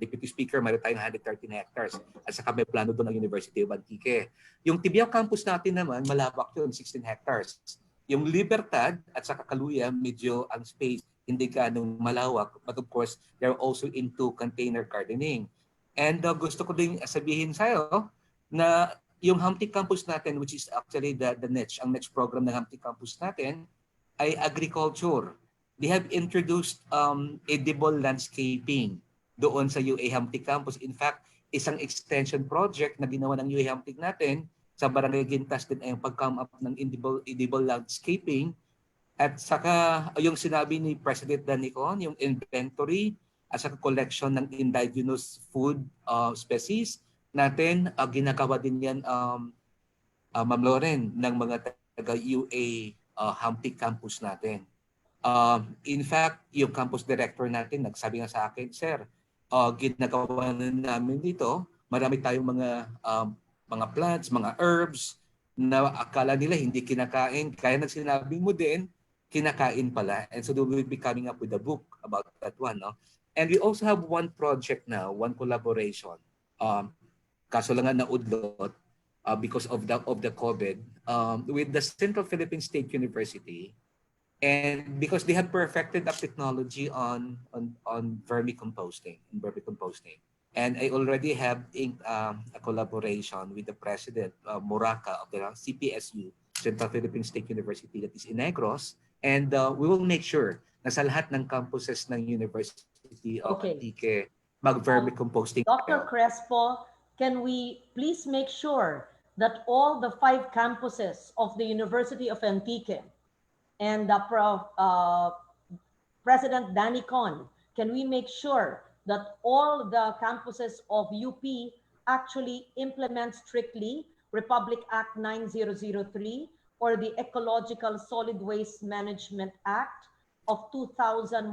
Deputy Speaker, mayroon tayong 113 hectares. At saka may plano doon ng University of Antique. Yung Tibiao campus natin naman, malawak yun, 16 hectares. Yung Libertad at saka Kaluya, medyo ang space, hindi ganong malawak. But of course, they're also into container gardening. And gusto ko din sabihin sa'yo na yung Hamtic campus natin, which is actually the niche, ang niche program ng Hamtic campus natin, ay agriculture. They have introduced edible landscaping doon sa UA Hamtic campus. In fact, isang extension project na ginawa ng UA Hamtic natin sa Barangay Gintas din ay yung pag-come up ng edible landscaping. At saka yung sinabi ni President Danilo, yung inventory at saka collection ng indigenous food species natin, ginagawa din yan, Ma'am Loren, ng mga taga-UA Hamtic campus natin. In fact, yung campus director natin, nagsabi nga sa akin, Sir, ginagawa na namin dito, marami tayong mga plants, mga herbs, na akala nila hindi kinakain. Kaya nagsinabi mo din, kinakain pala. And so they will be coming up with a book about that one. No? And we also have one project now, one collaboration. Kaso lang nga naudlot because of the COVID with the Central Philippine State University And because they have perfected up technology on vermicomposting, and I already have inked a collaboration with the president, Moraca of the CPSU, Central Philippine State University, that is in Negros, and we will make sure na sa lahat ng campuses ng University of Antique mag-vermicomposting. Dr. Crespo, can we please make sure that all the 5 campuses of the University of Antique and President Danny Con, can we make sure that all the campuses of UP actually implement strictly Republic Act 9003 or the Ecological Solid Waste Management Act of 2001,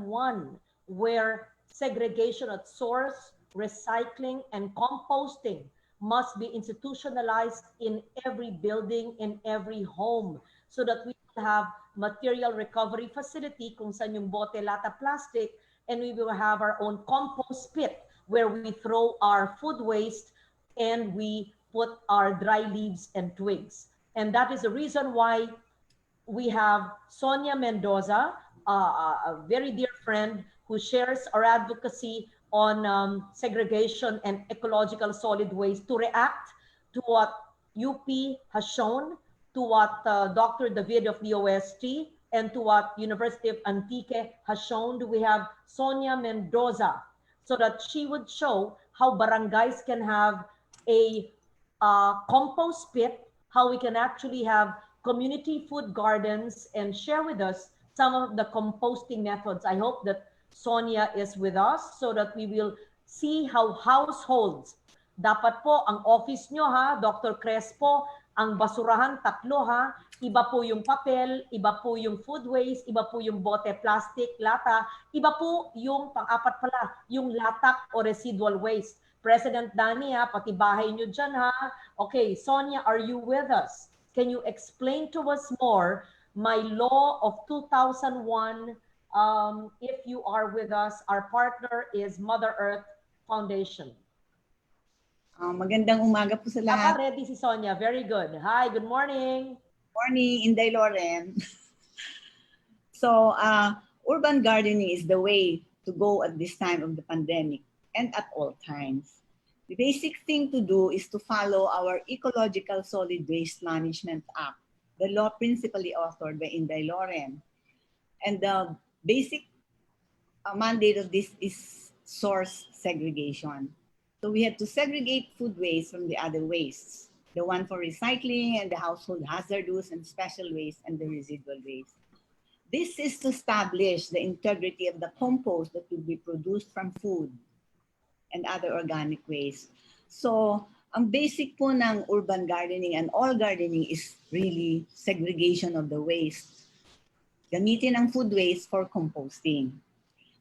where segregation at source, recycling, and composting must be institutionalized in every building, in every home, so that we have material recovery facility kung saan yung bote, lata, plastic, and we will have our own compost pit where we throw our food waste and we put our dry leaves and twigs. And that is the reason why we have Sonia Mendoza, a very dear friend who shares our advocacy on segregation and ecological solid waste, to react to what UP has shown, to what Dr. David of the OST, and to what University of Antique has shown. We have Sonia Mendoza, so that she would show how barangays can have a compost pit, how we can actually have community food gardens, and share with us some of the composting methods. I hope that Sonia is with us so that we will see how households, dapat po ang office nyo ha, Dr. Crespo, ang basurahan 3 ha, iba po yung papel, iba po yung food waste, iba po yung bote, plastic, lata, iba po yung pang-4 pala, yung latak o residual waste. President Danny ha, pati bahay nyo dyan ha. Okay, Sonia, are you with us? Can you explain to us more my law of 2001? If you are with us, our partner is Mother Earth Foundation. Magandang umaga po sa lahat. Ready si Sonia. Very good. Hi, good morning. Morning, Inday Loren. So, urban gardening is the way to go at this time of the pandemic and at all times. The basic thing to do is to follow our Ecological Solid Waste Management Act, the law principally authored by Inday Loren. And the basic mandate of this is source segregation. So we have to segregate food waste from the other wastes, the one for recycling and the household hazardous and special waste and the residual waste. This is to establish the integrity of the compost that will be produced from food and other organic waste. So ang basic po ng urban gardening and all gardening is really segregation of the waste. Gamitin ang food waste for composting.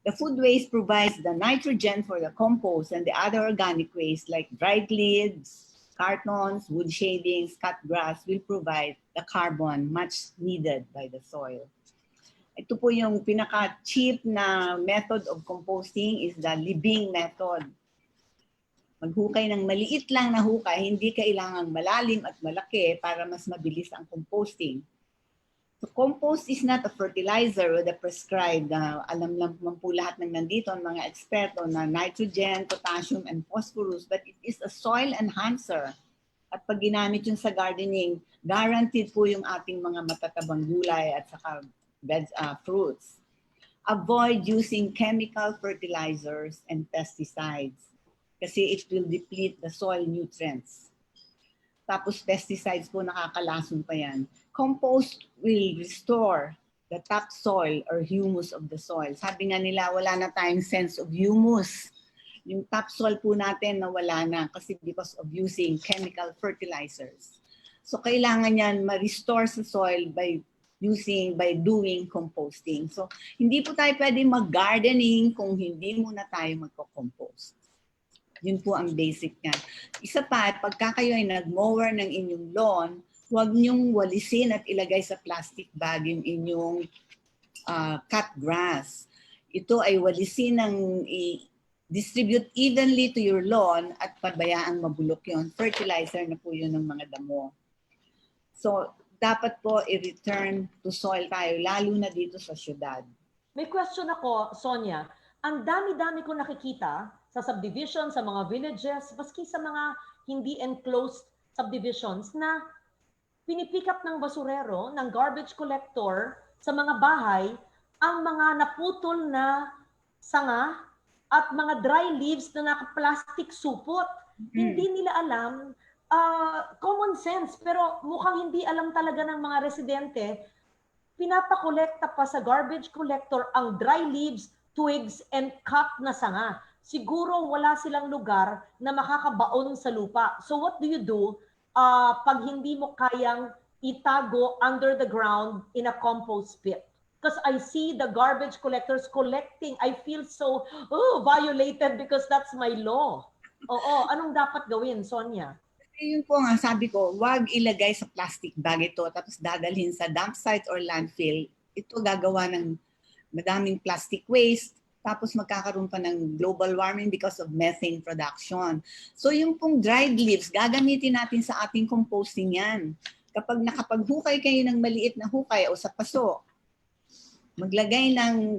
The food waste provides the nitrogen for the compost, and the other organic waste like dried leaves, cartons, wood shavings, cut grass will provide the carbon much needed by the soil. Ito po yung pinaka-cheap na method of composting is the libing method. Maghukay ng maliit lang na hukay, hindi kailangang malalim at malaki para mas mabilis ang composting. So compost is not a fertilizer or the prescribed, alam lang po lahat ng nandito, ang mga eksperto na nitrogen, potassium, and phosphorus, but it is a soil enhancer. At pag ginamit yun sa gardening, guaranteed po yung ating mga matatabang gulay at saka fruits. Avoid using chemical fertilizers and pesticides kasi it will deplete the soil nutrients. Tapos pesticides po, nakakalason pa yan. Compost will restore the topsoil or humus of the soil. Sabi nga nila, wala na tayong sense of humus. Yung topsoil po natin nawala na kasi because of using chemical fertilizers. So kailangan yan ma-restore sa soil by doing composting. So hindi po tayo pwede mag-gardening kung hindi muna tayo magko-compost. Yun po ang basic niya. Isa pa, pagka kayo ay nag-mower ng inyong lawn, huwag niyong walisin at ilagay sa plastic bag yung inyong cut grass. Ito ay walisin ng distribute evenly to your lawn at pabayaang mabulok yun. Fertilizer na po yun ng mga damo. So, dapat po i-return to soil tayo, lalo na dito sa syudad. May question ako, Sonia. Ang dami-dami ko nakikita sa subdivision, sa mga villages, maski sa mga hindi enclosed subdivisions na pinipick up ng basurero, ng garbage collector sa mga bahay, ang mga naputol na sanga at mga dry leaves na naka-plastic supot. Hindi nila alam, common sense, pero mukhang hindi alam talaga ng mga residente, pinapakolekta pa sa garbage collector ang dry leaves, twigs, and cut na sanga. Siguro wala silang lugar na makakabaon sa lupa. So what do you do pag hindi mo kayang itago under the ground in a compost pit? Because I see the garbage collectors collecting. I feel so violated because that's my law. Oo, anong dapat gawin, Sonia? Yun po nga, sabi ko, wag ilagay sa plastic bag ito tapos dadalhin sa dump site or landfill. Ito gagawa ng madaming plastic waste, tapos magkakaroon pa ng global warming because of methane production. So yung pong dried leaves, gagamitin natin sa ating composting yan. Kapag nakapaghukay kayo ng maliit na hukay o sa paso, maglagay ng,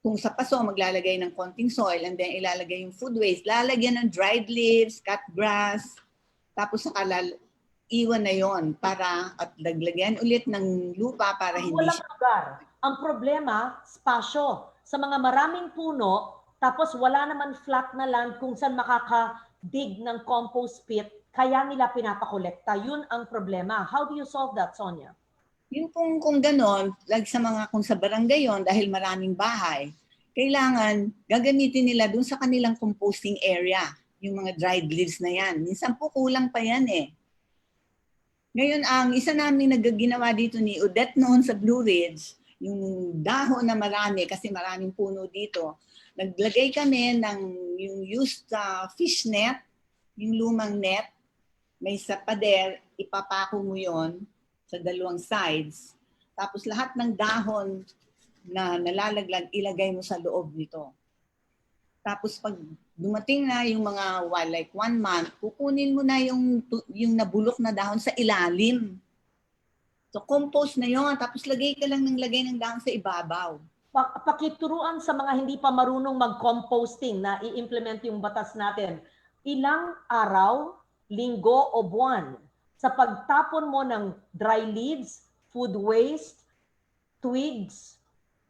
kung sa paso, maglalagay ng konting soil and then ilalagay yung food waste, lalagyan ng dried leaves, cut grass, tapos saka iwan na yon para at laglagyan ulit ng lupa para hindi walang siya. lugar. Ang problema, spasyo. Sa mga maraming puno, tapos wala naman flat na land kung saan makaka-dig ng compost pit, kaya nila pinapakolekta. Yun ang problema. How do you solve that, Sonia? Yun pong kung ganon, like sa mga kung sa barangay yon dahil maraming bahay, kailangan gagamitin nila dun sa kanilang composting area, yung mga dried leaves na yan. Minsan po kulang pa yan eh. Ngayon, ang isa namin nagaginawa dito ni Odette noon sa Blue Ridge, yung dahon na marami kasi maraming puno dito, naglagay kami ng yung used fish net, yung lumang net, may sa pader, ipapako mo yon sa dalawang sides. Tapos lahat ng dahon na nalalaglag, ilagay mo sa loob nito. Tapos pag dumating na yung mga like 1 month, kukunin mo na yung nabulok na dahon sa ilalim. So compost na yon, tapos lagay ka lang ng lagay ng dahon sa ibabaw. Pakituruan sa mga hindi pa marunong mag-composting na i-implement yung batas natin. Ilang araw, linggo o buwan sa pagtapon mo ng dry leaves, food waste, twigs,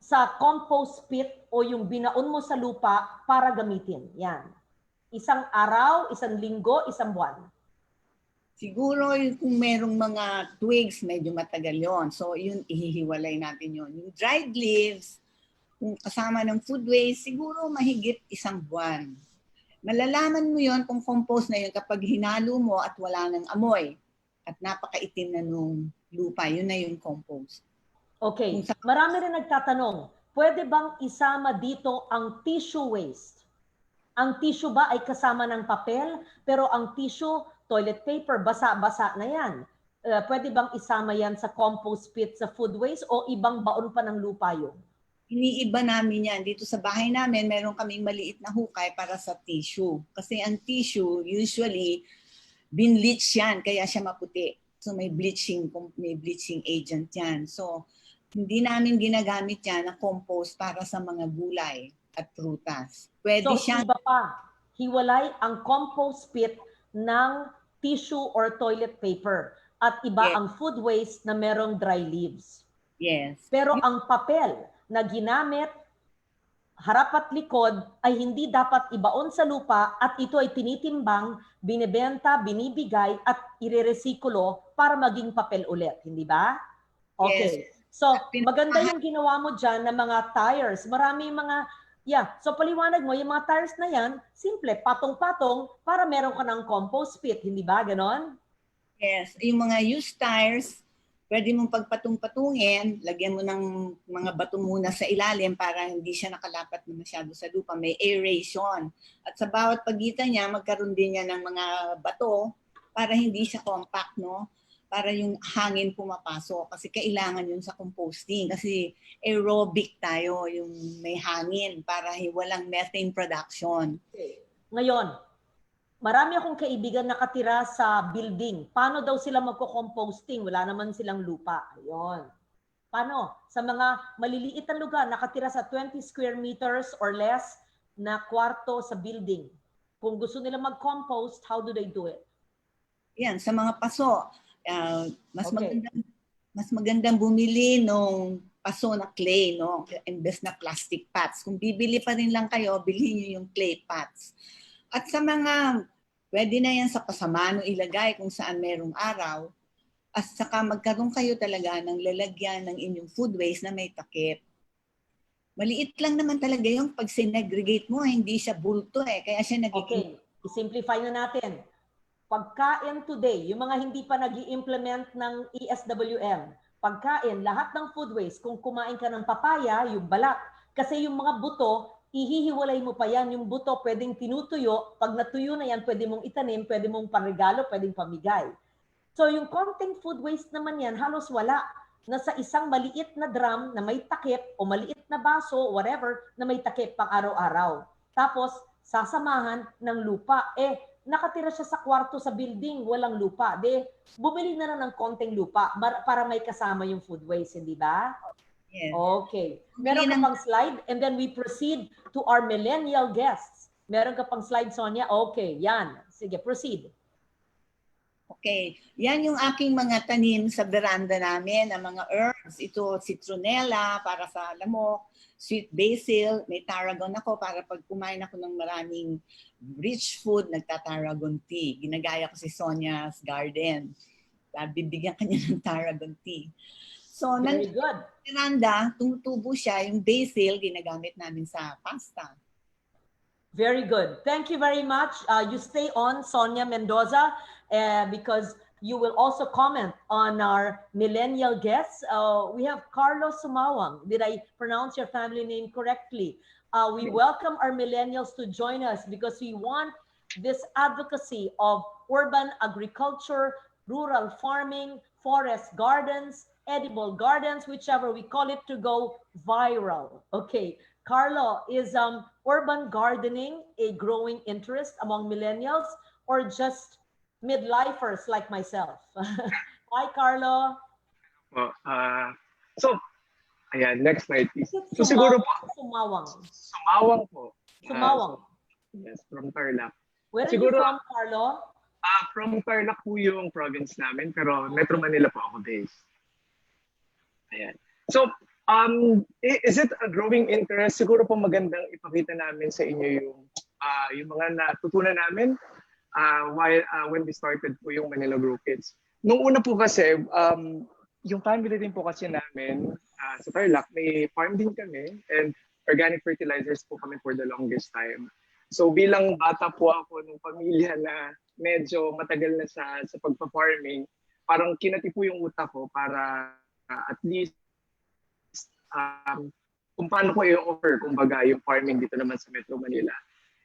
sa compost pit o yung binaon mo sa lupa para gamitin. Yan. Isang araw, isang linggo, isang buwan. Siguro kung merong mga twigs, medyo matagal yon. So yun, ihihiwalay natin yon. Yung dried leaves, kung kasama ng food waste, siguro mahigit 1 buwan. Malalaman mo yon kung compost na yun kapag hinalo mo at wala ng amoy at napakaitim na nung lupa. Yun na yung compost. Okay. Marami rin nagtatanong, pwede bang isama dito ang tissue waste? Ang tissue ba ay kasama ng papel? Pero ang tissue, toilet paper, basa-basa na yan. Pwede bang isama yan sa compost pit, sa food waste, o ibang baon pa ng lupa yun? Iniiba namin yan. Dito sa bahay namin, meron kaming maliit na hukay para sa tissue. Kasi ang tissue, usually, binleach yan, kaya siya maputi. So may bleaching agent yan. So hindi namin ginagamit yan na compost para sa mga gulay at prutas. Pwede so, siya. Iba pa, hiwalay ang compost pit ng tissue or toilet paper at iba ang food waste na merong dry leaves. Yes. Pero ang papel na ginamit harap at likod ay hindi dapat ibaon sa lupa at ito ay tinitimbang, binibenta, binibigay at ireresikulo para maging papel ulit. Hindi ba? Okay. Yes. So, maganda yung ginawa mo dyan ng mga tires. Marami mga, so paliwanag mo, yung mga tires na yan, simple, patong-patong para meron ka ng compost pit. Hindi ba? Ganon? Yes. Yung mga used tires, pwede mong pagpatung-patungin, lagyan mo ng mga bato muna sa ilalim para hindi siya nakalapat na masyado sa lupa. May aeration. At sa bawat pagitan niya, magkaroon din niya ng mga bato para hindi siya compact, no? Para yung hangin pumapasok. Kasi kailangan yun sa composting. Kasi aerobic tayo, yung may hangin para walang methane production. Okay. Ngayon, marami akong kaibigan nakatira sa building. Paano daw sila magko-composting? Wala naman silang lupa. Ayun. Paano? Sa mga maliliit na lugar, nakatira sa 20 square meters or less na kwarto sa building. Kung gusto nila mag-compost, how do they do it? Yan, sa mga paso, mas magandang bumili nung paso na clay, no? Imbes na plastic pots. Kung bibili pa rin lang kayo, bilhin niyo yung clay pots. At sa mga, pwede na yan sa pasamano ilagay kung saan merong araw. At saka magkaroon kayo talaga ng lalagyan ng inyong food waste na may takip. Maliit lang naman talaga yung pag sinegregate mo, hindi siya bulto eh. Kaya siya nagiging... Okay, i-simplify na natin. Pagkain today, yung mga hindi pa nag-i-implement ng ESWM, pagkain, lahat ng food waste, kung kumain ka ng papaya, yung balat, kasi yung mga buto, ihihiwalay mo pa yan. Yung buto pwedeng tinutuyo, pag natuyo na yan, pwede mong itanim, pwede mong panregalo, pwedeng pamigay. So yung konting food waste naman yan, halos wala. Nasa isang maliit na drum na may takip o maliit na baso, whatever, na may takip pang araw-araw. Tapos, sasamahan ng lupa. Nakatira siya sa kwarto sa building, walang lupa. Bumili na lang ng konting lupa para may kasama yung food waste, hindi ba? Yes. Okay. Meron ka pang slide and then we proceed to our millennial guests. Meron ka pang slide, Sonia? Okay, yan. Sige, proceed. Okay, yan yung aking mga tanim sa veranda namin, ang mga herbs. Ito, citronella para sa lamok, sweet basil, may tarragon ako para pag kumain ako ng maraming rich food, nagta-tarragon tea. Ginagaya ko si Sonia's garden. Bibigyan kanya ng tarragon tea. So, very good. Veranda, tumutubo siya. Yung basil, ginagamit namin sa pasta. Very good. Thank you very much. You stay on, Sonia Mendoza, because you will also comment on our millennial guests. We have Carlo Sumaoang. Did I pronounce your family name correctly? We welcome our millennials to join us because we want this advocacy of urban agriculture, rural farming, forest gardens, edible gardens, whichever we call it, to go viral. Okay. Carlo, is urban gardening a growing interest among millennials or just midlifers like myself? Hi, Carlo. Well, ayan, next slide please. So Sumaoang, siguro po, Sumaoang po. Sumaoang. Yes, from Karla. Where are Siguro, you from, Carlo? From Karla po yung province namin, pero Metro Manila po ako based. Ayan. So, is it a growing interest? Siguro po magandang ipakita namin sa inyo yung mga natutunan namin when we started po yung Manila Growkits. Nung una po kasi, yung family din po kasi namin sa Tarlac, may farm din kami and organic fertilizers po kami for the longest time. So bilang bata po ako ng pamilya na medyo matagal na sa pagpa-farming, parang kinati po yung utak ko para at least kung paano ko i-offer, kumbaga, yung farming dito naman sa Metro Manila.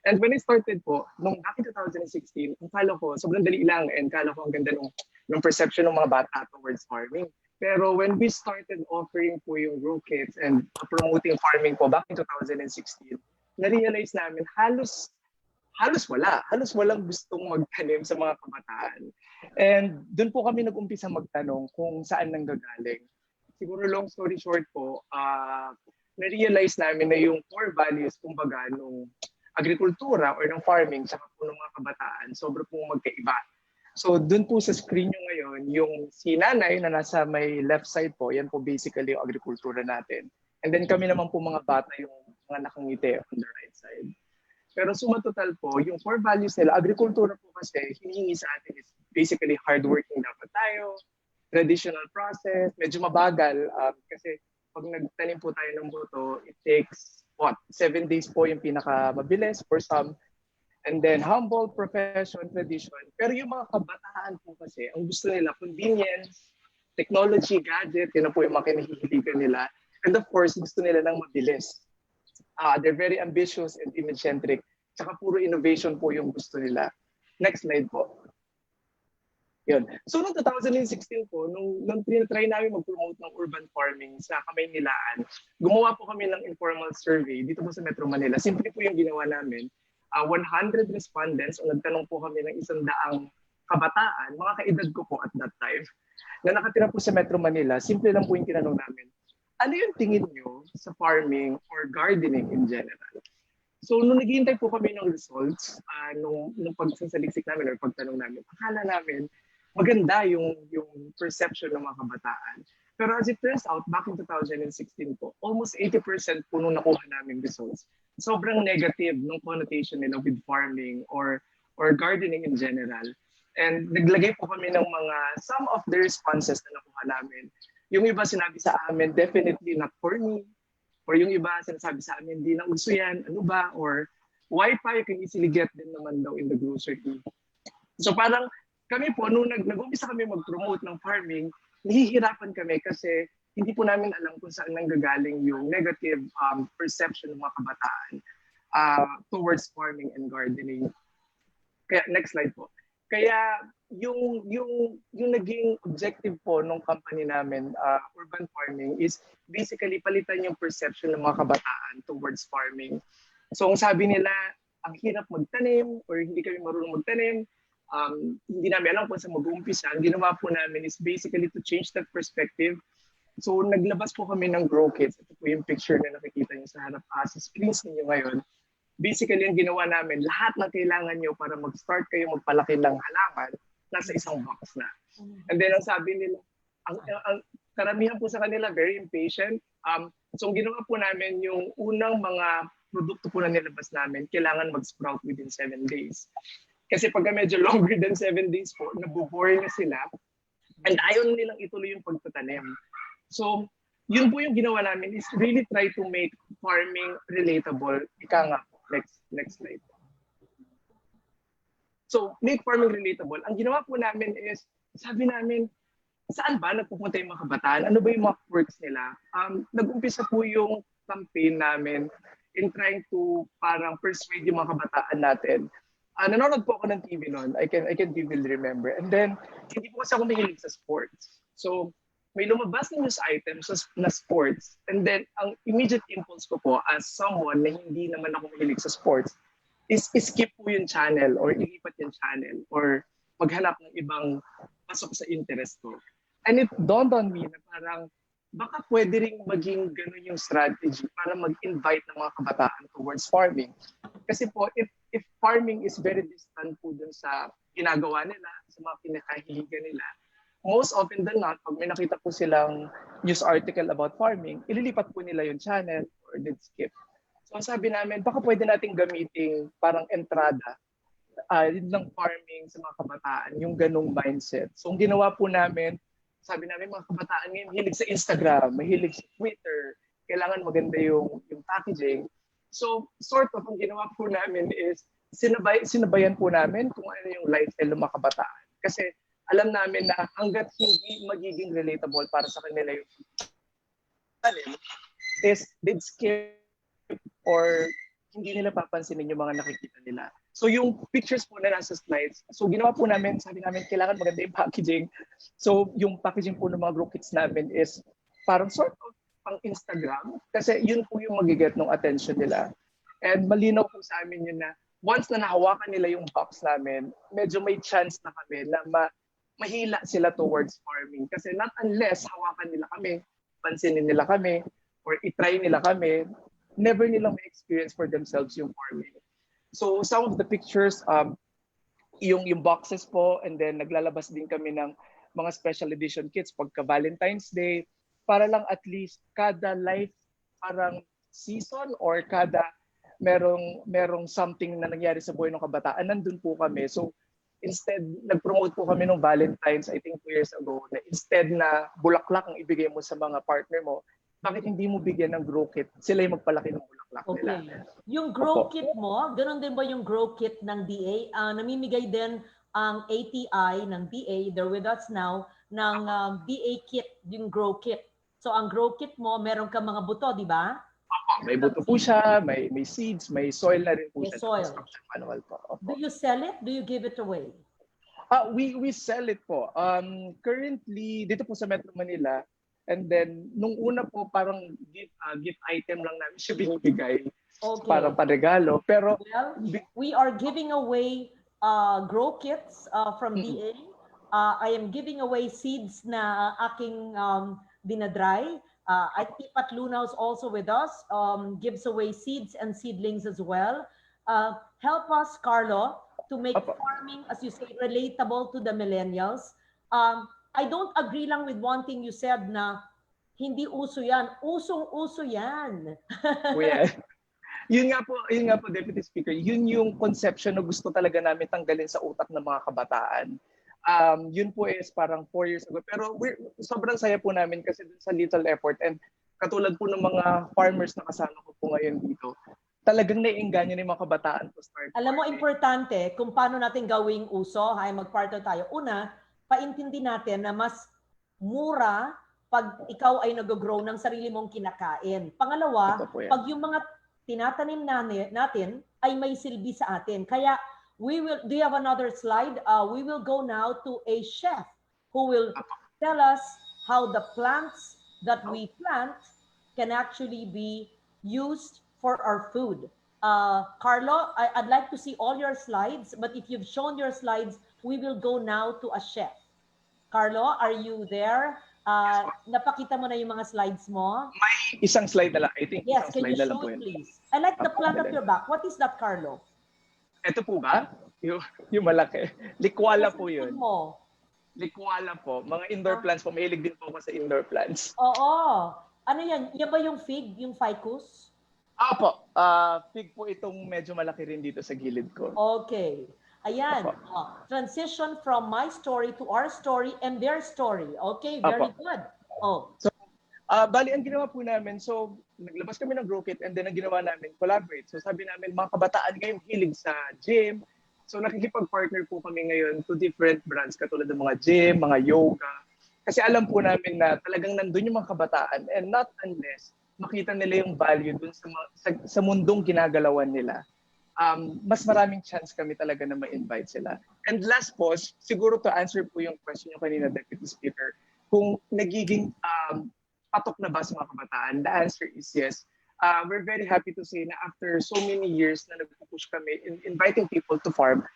And when I started po, nung back in 2016, ang kala ko, sobrang dali lang, and kala ko ang ganda ng perception ng mga bata towards farming. Pero when we started offering po yung Growkits and promoting farming po back in 2016, na-realize namin halos walang gustong magtanim sa mga kabataan. And doon po kami nag-umpisa magtanong kung saan nanggagaling. Siguro long story short po, na-realize namin na yung core values, kumbaga, nung agrikultura or ng farming, saka po ng mga kabataan, sobrang pong magkaiba. So dun po sa screen nyo ngayon, yung si nanay na nasa may left side po, yan po basically yung agrikultura natin. And then kami naman po mga bata, yung mga nakangiti on the right side. Pero suma total po, yung core values nila, agrikultura po kasi, hinihingi sa atin is basically hardworking dapat tayo, traditional process, medyo mabagal kasi pag nagtanim po tayo ng buto, it takes 7 days po yung pinakamabilis for some. And then humble, profession, tradition. Pero yung mga kabataan po kasi, ang gusto nila, convenience, technology, gadget, yun na po yung mga kinahihiligan nila. And of course, gusto nila ng mabilis. They're very ambitious and image-centric. Tsaka puro innovation po yung gusto nila. Next slide po. Yun. So noong 2016 po, nung try namin mag-promote ng urban farming sa Kamaynilaan, gumawa po kami ng informal survey dito po sa Metro Manila. Simple po yung ginawa namin. 100 respondents, o nagtanong po kami ng 100 kabataan, mga kaedad ko po at that time, na nakatira po sa Metro Manila. Simple lang po yung tinanong namin. Ano yung tingin nyo sa farming or gardening in general? So, nung naghihintay po kami ng results, nung pagsasaliksik namin or pagtanong namin, akala namin maganda yung perception ng mga kabataan. Pero as it turns out, back in 2016 po, almost 80% po nung nakuha namin results, sobrang negative nung connotation nila with farming or gardening in general. And naglagay po kami ng some of the responses na nakuha namin. Yung iba sinabi sa amin, definitely not for me. Or yung iba sinasabi sa amin, hindi na uso yan, ano ba? Or Wi-Fi can easily get din naman daw in the grocery. So parang kami po, nung nag-umpisa kami mag-promote ng farming, nahihirapan kami kasi hindi po namin alam kung saan nanggagaling yung negative perception ng mga kabataan towards farming and gardening. Kaya next slide po. Kaya yung naging objective po ng company namin, urban farming, is basically palitan yung perception ng mga kabataan towards farming. So ang sabi nila, ang hirap magtanim or hindi kami marunong magtanim, hindi namin alam kung saan mag-uumpisa. Ang ginawa po namin is basically to change that perspective. So naglabas po kami ng Growkits. Ito po yung picture na nakikita niyo sa harap sa screens niyo ngayon. Basically, ang ginawa namin, lahat ng kailangan nyo para mag-start kayo magpalaki ng halaman, nasa isang box na. And then ang sabi nila, ang karamihan po sa kanila, very impatient. So ang ginawa po namin, yung unang mga produkto po na nilabas namin, kailangan mag-sprout within 7 days. Kasi pagka medyo longer than 7 days po, nabubore na sila. And ayaw nilang ituloy yung pagtatanim. So yun po yung ginawa namin, is really try to make farming relatable. Ika nga po. Next slide. So, make farming relatable. Ang ginawa po namin is, sabi namin, saan ba nagpupunta yung mga kabataan? Ano ba yung mga works nila? Nag-umpisa po yung campaign namin in trying to parang persuade yung mga kabataan natin. Nanonood po ako ng TV noon. I can vividly remember. And then, hindi po kasi ako mahilig sa sports. So, may lumabas na news items na sports. And then, ang immediate impulse ko po as someone na hindi naman ako mahilig sa sports is skip po yung channel or ilipat yung channel or maghanap ng ibang pasok sa interest ko. And it dawned on me na parang baka pwede rin maging ganun yung strategy para mag-invite ng mga kabataan towards farming. Kasi po, if farming is very distant po dun sa ginagawa nila, sa mga pinakahiligan nila, most often than not, pag may nakita po silang news article about farming, ililipat po nila yung channel or they'd skip. So sabi namin, baka pwede nating gamitin parang entrada ng farming sa mga kabataan, yung ganong mindset. So ang ginawa po namin, sabi namin mga kabataan ngayon, mahilig sa Instagram, mahilig sa Twitter, kailangan maganda yung packaging. So sort of ang ginawa po namin is, sinabayan po namin kung ano yung lifestyle ng mga kabataan. Kasi alam namin na hanggat hindi magiging relatable para sa kanila yung is they'd skip or hindi nila papansinin yung mga nakikita nila. So yung pictures po na nasa slides, so ginawa po namin, sabi namin kailangan maganda yung packaging. So yung packaging po ng mga Growkits namin is parang sort of pang Instagram kasi yun po yung magiget ng attention nila. And malinaw po sa amin yun na once na nahawakan nila yung box namin, medyo may chance na kami na mahila sila towards farming. Kasi not unless hawakan nila kami, pansinin nila kami, or itry nila kami, never nilang may experience for themselves yung farming. So some of the pictures, yung boxes po, and then naglalabas din kami ng mga special edition kits pagka Valentine's Day, para lang at least kada life parang season or kada merong something na nangyari sa buhay ng kabataan, nandun po kami. So instead, nag-promote po kami ng Valentine's, I think 2 years ago, na instead na bulaklak ang ibigay mo sa mga partner mo, bakit hindi mo bigyan ng Growkit? Sila yung magpalaki ng bulaklak nila. Yung Growkit mo, ganun din ba yung Growkit ng DA? Namimigay din ang ATI ng DA, they're with us now, ng BA kit, yung Growkit. So ang Growkit mo, meron ka mga buto, di ba? May buto po siya, may seeds, may soil na rin po siya. Soil. Manual po. Do you sell it? Do you give it away? We sell it po. Currently, dito po sa Metro Manila, and then nung una po parang gift item lang namin siya binibigay. Okay. Parang paregalo. Pero well, we are giving away Growkits from DA. I am giving away seeds na aking dinadry. I think Pablo is also with us, gives away seeds and seedlings as well. Help us, Carlo, to make farming, as you say, relatable to the millennials. I don't agree lang with one thing you said na hindi uso yan. Usong-uso yan. kuya, yun nga po, Deputy Speaker, yun yung conception na gusto talaga namin tanggalin sa utak ng mga kabataan. Yun po is parang 4 years ago. Pero sobrang saya po namin kasi dun sa little effort and katulad po ng mga farmers na kasama ko po ngayon dito, talagang naiinganyo ng mga kabataan to start. Alam mo, importante kung paano natin gawing uso, ay mag-partner tayo. Una, paintindi natin na mas mura pag ikaw ay nag-grow ng sarili mong kinakain. Pangalawa, pag yung mga tinatanim natin ay may silbi sa atin. Kaya do you have another slide? We will go now to a chef who will tell us how the plants that we plant can actually be used for our food. Carlo, I'd like to see all your slides, but if you've shown your slides, we will go now to a chef. Carlo, are you there? Napakita mo na yung mga slides mo? May isang slide na lang. I think yes, isang can you slide na lang show po it, yun. please? I like the plant at your back. What is that, Carlo? Ito po ba? Yung malaki. Likwala po yun. Mo? Likwala po. Mga indoor plants po. Mahilig din po ako sa indoor plants. Oo. Ano yan? Yan ba yung fig? Yung ficus? Apo. Fig po itong medyo malaki rin dito sa gilid ko. Okay. Ayan. Transition from my story to our story and their story. Okay, very good. So, bali, ang ginawa po namin, so, naglabas kami ng Growkit and then ang ginawa namin, collaborate. So, sabi namin, mga kabataan ngayong hilig sa gym. So, nakikipag-partner po kami ngayon to different brands, katulad ng mga gym, mga yoga. Kasi alam po namin na talagang nandun yung mga kabataan and not unless makita nila yung value dun sa mundong ginagalawan nila. Mas maraming chance kami talaga na ma-invite sila. And last po, siguro to answer po yung question nyo kanina, Deputy Speaker, kung nagiging patok na ba sa mga kabataan, the answer is yes. We're very happy to say na after so many years na nag-push kami in inviting people to farm,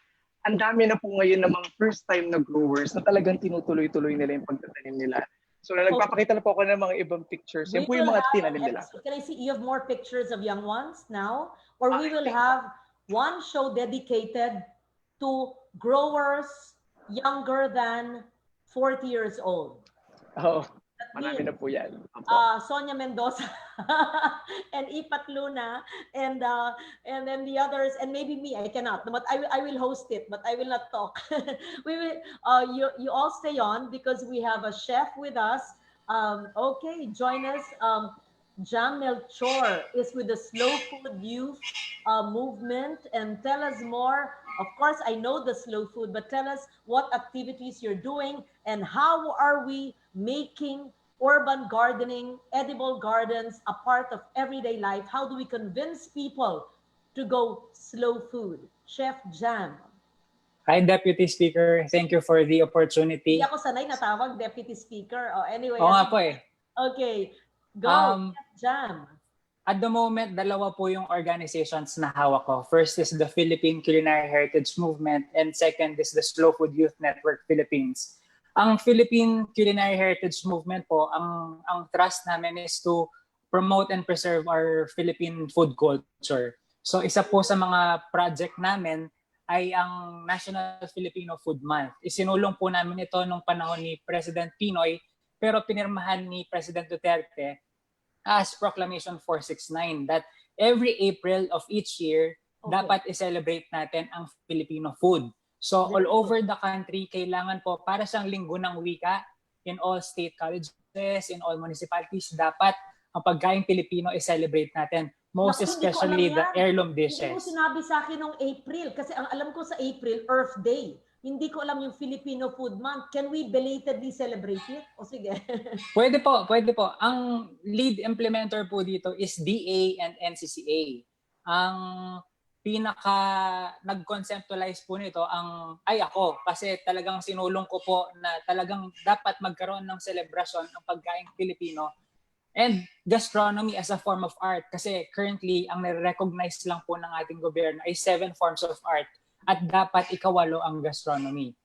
ang dami na po ngayon ng mga first-time na growers na talagang tinutuloy-tuloy nila yung pagtatanim nila. So nagpapakita na po ako ng mga ibang pictures. Yan po yung mga tinanim nila. Can I see, you have more pictures of young ones now? Or we will have one show dedicated to growers younger than 40 years old. Oh, marami na po yan. Sonia Mendoza and Ipat Luna and then the others and maybe me. I cannot, but I will host it, but I will not talk. We will. You all stay on because we have a chef with us. Okay, join us. Melchor is with the Slow Food Youth movement, and tell us more. Of course, I know the slow food, but tell us what activities you're doing and how are we making urban gardening, edible gardens a part of everyday life? How do we convince people to go slow food? Chef Jam. Hi, Deputy Speaker. Thank you for the opportunity. Hindi ako sanay natawag Deputy Speaker. Anyway. Oo nga po eh. Okay. Go, Chef Jam. At the moment, dalawa po yung organizations na hawak ko. First is the Philippine Culinary Heritage Movement and second is the Slow Food Youth Network Philippines. Ang Philippine Culinary Heritage Movement po, ang trust namin is to promote and preserve our Philippine food culture. So isa po sa mga project namin ay ang National Filipino Food Month. Isinulong po namin ito nung panahon ni President Pinoy pero pinirmahan ni President Duterte as Proclamation 469 that every April of each year, dapat i-celebrate natin ang Filipino food. So all over the country, kailangan po para siyang linggo ng wika in all state colleges, in all municipalities, dapat ang pagkain Pilipino i-celebrate natin. Most especially the heirloom dishes. Hindi mo sinabi sa akin nung April kasi ang alam ko sa April, Earth Day. Hindi ko alam yung Filipino Food Month. Can we belatedly celebrate it? O sige. Pwede po, pwede po. Ang lead implementer po dito is DA and NCCA. Ang pinaka nag-conceptualize po nito ay ako kasi talagang sinulong ko po na talagang dapat magkaroon ng celebration ng pagkain Pilipino And gastronomy as a form of art. Kasi currently, ang nare-recognize lang po ng ating gobyerno ay 7 forms of art at dapat ikawalo ang gastronomy.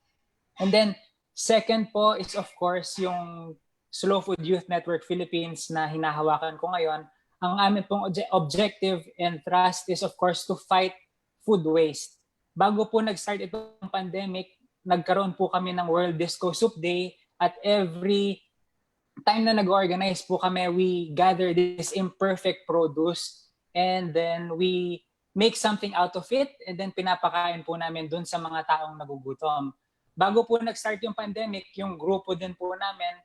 And then, second po is of course yung Slow Food Youth Network Philippines na hinahawakan ko ngayon. Ang amin pong objective and thrust is of course to fight food waste. Bago po nag-start itong pandemic, nagkaroon po kami ng World Disco Soup Day at every time na nag-organize po kami, we gather this imperfect produce and then we make something out of it and then pinapakain po namin dun sa mga taong nagugutom. Bago po nag-start yung pandemic, yung grupo din po namin,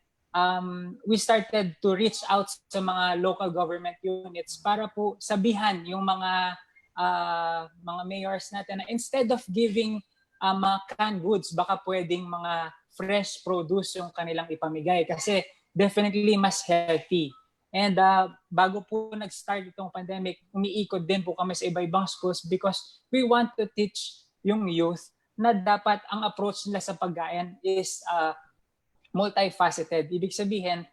we started to reach out sa mga local government units para po sabihan yung mga mayors natin na instead of giving mga canned goods, baka pwedeng mga fresh produce yung kanilang ipamigay kasi definitely mas healthy. And bago po nag-start itong pandemic, umiikot din po kami sa iba-ibang schools because we want to teach yung youth na dapat ang approach nila sa pagkain is multifaceted. Ibig sabihin,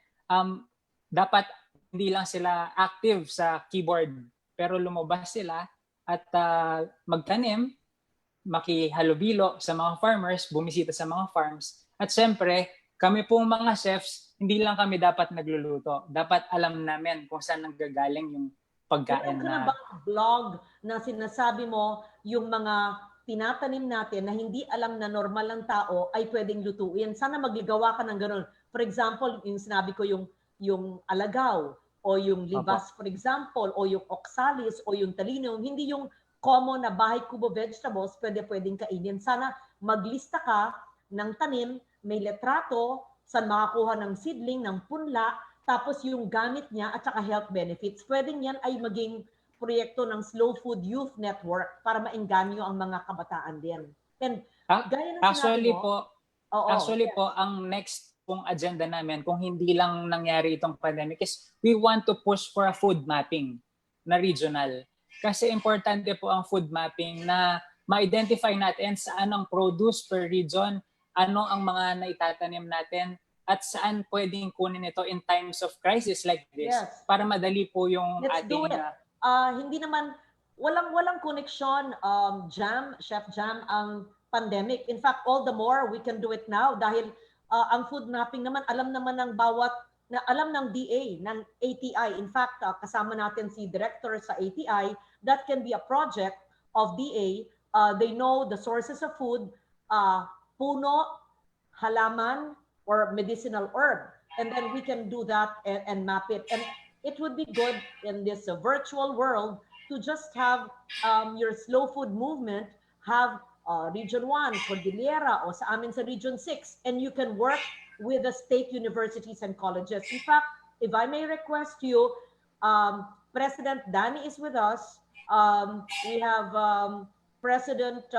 dapat hindi lang sila active sa keyboard, pero lumabas sila at magtanim, makihalubilo sa mga farmers, bumisita sa mga farms. At syempre, kami pong mga chefs, hindi lang kami dapat nagluluto. Dapat alam namin kung saan nanggagaling yung pagkain Meron ka na bang blog na sinasabi mo yung mga tinatanim natin na hindi alam na normal ng tao ay pwedeng lutuin? Sana magigawa ka ng ganun. For example, yung sinabi ko yung alagaw o yung libas, for example, o yung oxalis o yung talino, hindi yung common na bahay kubo vegetables pwedeng kainin. Sana maglista ka ng tanim, may letrato, saan makakuha ng seedling, ng punla, tapos yung gamit niya at saka health benefits. Pwedeng yan ay maging proyekto ng Slow Food Youth Network para maengganyo ang mga kabataan din. And gaya ng actually mo, po, ang next pong agenda namin, kung hindi lang nangyari itong pandemic, is we want to push for a food mapping na regional. Kasi importante po ang food mapping na ma-identify natin saan ang produce per region, ano ang mga naitatanim natin, at saan pwedeng kunin ito in times of crisis like this para madali po yung Let's ating... do it. Hindi naman, walang koneksyon, Chef Jam, ang pandemic. In fact, all the more we can do it now dahil ang food mapping naman, alam naman ng alam ng DA, ng ATI. In fact, kasama natin si Director sa ATI, that can be a project of DA. They know the sources of food, puno, halaman, or medicinal herb. And then we can do that and map it. And it would be good in this virtual world to just have your slow food movement, have Region 1, Cordillera, o sa amin sa Region 6, and you can work with the state universities and colleges. In fact, if I may request you, President Danny is with us. We have President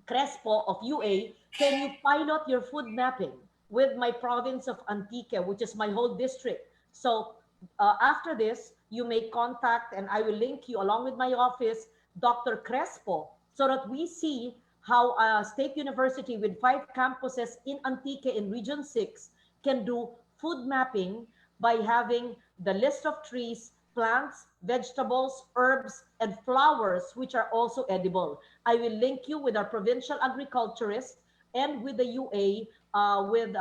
Crespo of UA. Can you pilot your food mapping with my province of Antique, which is my whole district? So after this, you may contact, and I will link you along with my office, Dr. Crespo, so that we see how a state university with 5 campuses in Antique in Region 6 can do food mapping by having the list of trees, plants, vegetables, herbs, and flowers, which are also edible. I will link you with our provincial agriculturist and with the UA, with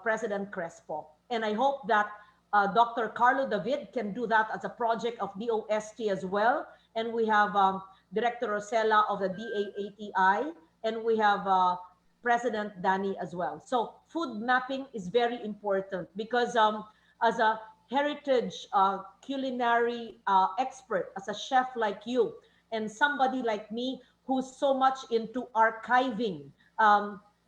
President Crespo. And I hope that Dr. Carlo David can do that as a project of DOST as well. And we have Director Rosella of the DAATI, and we have President Danny as well. So food mapping is very important because as a heritage culinary expert, as a chef like you, and somebody like me who's so much into archiving,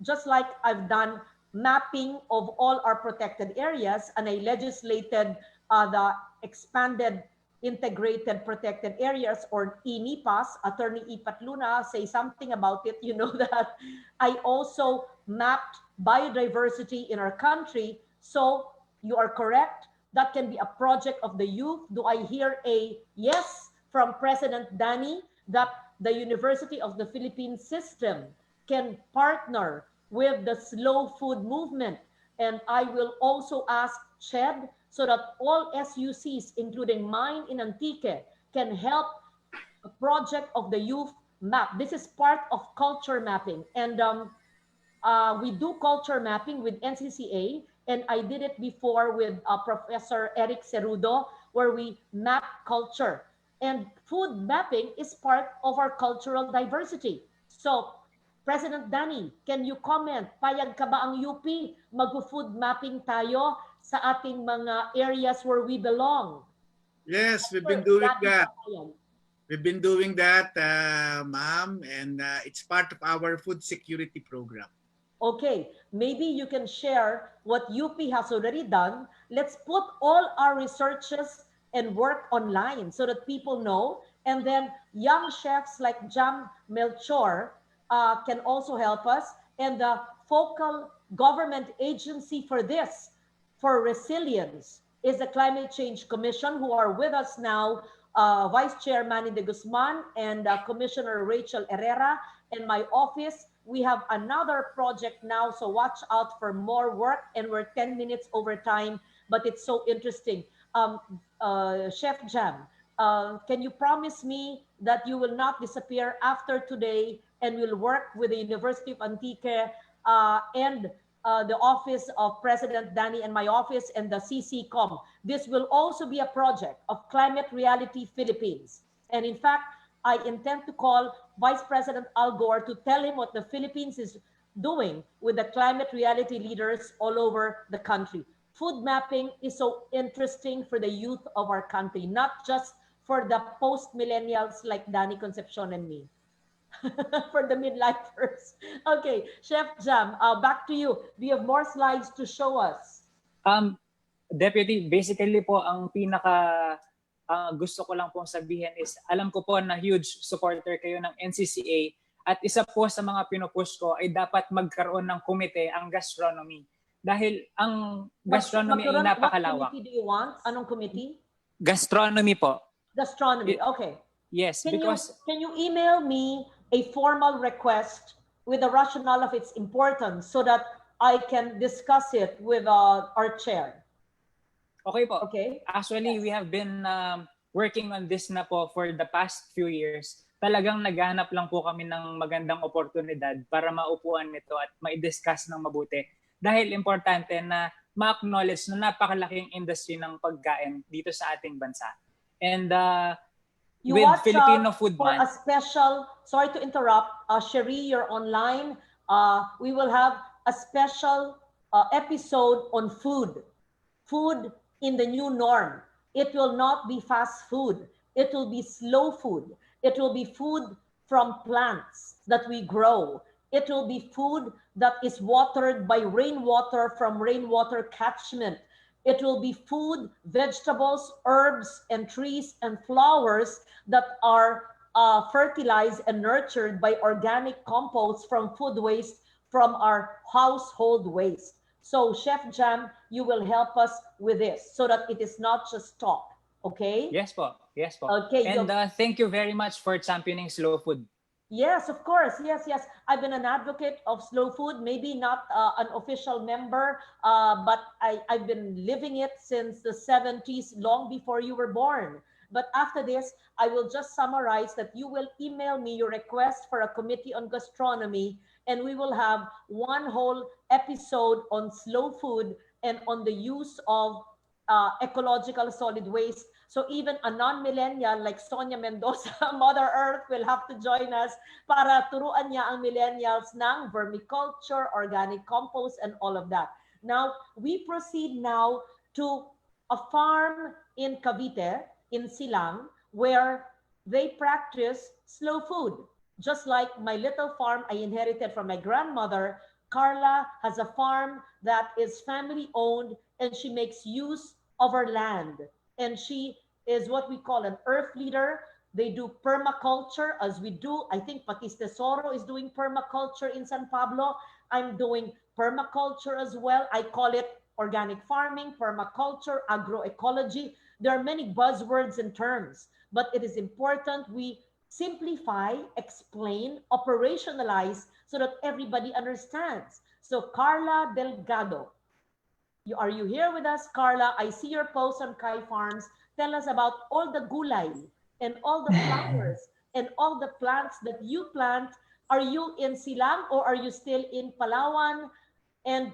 just like I've done mapping of all our protected areas, and I legislated the expanded integrated protected areas, or INIPAS. Attorney Ipat Luna, say something about it. You know that I also mapped biodiversity in our country. So you are correct. That can be a project of the youth. Do I hear a yes from President Danny that the University of the Philippines system can partner with the slow food movement? And I will also ask CHED so that all SUCs, including mine in Antique, can help a project of the youth map. This is part of culture mapping. And we do culture mapping with NCCA, and I did it before with Professor Eric Cerudo, where we map culture. And food mapping is part of our cultural diversity. So, President Danny, can you comment? Payag ka ba ang UP? Mag-food mapping tayo sa ating mga areas where we belong. Yes, we've been doing Danny, that. papayag. We've been doing that, ma'am, and it's part of our food security program. Okay, maybe you can share what UP has already done. Let's put all our researches and work online so that people know. And then young chefs like Jam Melchor can also help us. And the focal government agency for this, for resilience, is the Climate Change Commission, who are with us now, Vice Chair Manny de Guzman and Commissioner Rachel Herrera, and my office. We have another project now, so watch out for more work, and we're 10 minutes over time, but it's so interesting. Chef Jam, can you promise me that you will not disappear after today and will work with the University of Antique and the office of President Danny and my office and the CCCOM? This will also be a project of Climate Reality Philippines. And in fact, I intend to call Vice President Al Gore to tell him what the Philippines is doing with the climate reality leaders all over the country. Food mapping is so interesting for the youth of our country, not just for the post-millennials like Danny, Concepcion, and me. For the midlifers. Okay, Chef Jam, back to you. Do you have more slides to show us? Deputy, basically po ang pinaka gusto ko lang pong sabihin is, alam ko po na huge supporter kayo ng NCCA at isa po sa mga pinupush ko ay dapat magkaroon ng komite ang gastronomy. Dahil ang gastronomy ay napakalawak. What committee do you want? Anong committee? Gastronomy po. Gastronomy, okay. Yes, because... Can you email me a formal request with the rationale of its importance so that I can discuss it with our chair? Okay po. Okay. Actually, yes. We have been working on this na po for the past few years. Talagang naghahanap lang po kami ng magandang oportunidad para maupuan nito at ma-discuss ng mabuti. Dahil importante na ma-acknowledge na napakalaking industry ng pagkain dito sa ating bansa. And you with Filipino Food for Month, a special, sorry to interrupt, Cherie, you're online. We will have a special episode on food. Food in the new norm. It will not be fast food. It will be slow food. It will be food from plants that we grow. It will be food that is watered by rainwater from rainwater catchment. It will be food, vegetables, herbs, and trees and flowers that are fertilized and nurtured by organic compost from food waste from our household waste. So, Chef Jam, you will help us with this so that it is not just talk, okay? Yes po, yes po. Okay, and thank you very much for championing slow food. Yes, of course. Yes, yes. I've been an advocate of slow food, maybe not an official member, but I've been living it since the 70s, long before you were born. But after this, I will just summarize that you will email me your request for a committee on gastronomy, and we will have one whole episode on slow food and on the use of ecological solid waste. So even a non-millennial like Sonia Mendoza, Mother Earth, will have to join us para turuan niya ang millennials ng vermiculture, organic compost, and all of that. Now, we proceed now to a farm in Cavite, in Silang, where they practice slow food. Just like my little farm I inherited from my grandmother, Karla has a farm that is family-owned, and she makes use of her land. And she is what we call an earth leader. They do permaculture as we do. I think Patis Tesoro is doing permaculture in San Pablo. I'm doing permaculture as well. I call it organic farming, permaculture, agroecology. There are many buzzwords and terms, but it is important we simplify, explain, operationalize so that everybody understands. So Carla Delgado, Are you here with us, Karla? I see your post on Kai Farms. Tell us about all the gulay and all the flowers and all the plants that you plant. Are you in Silang or are you still in Palawan? And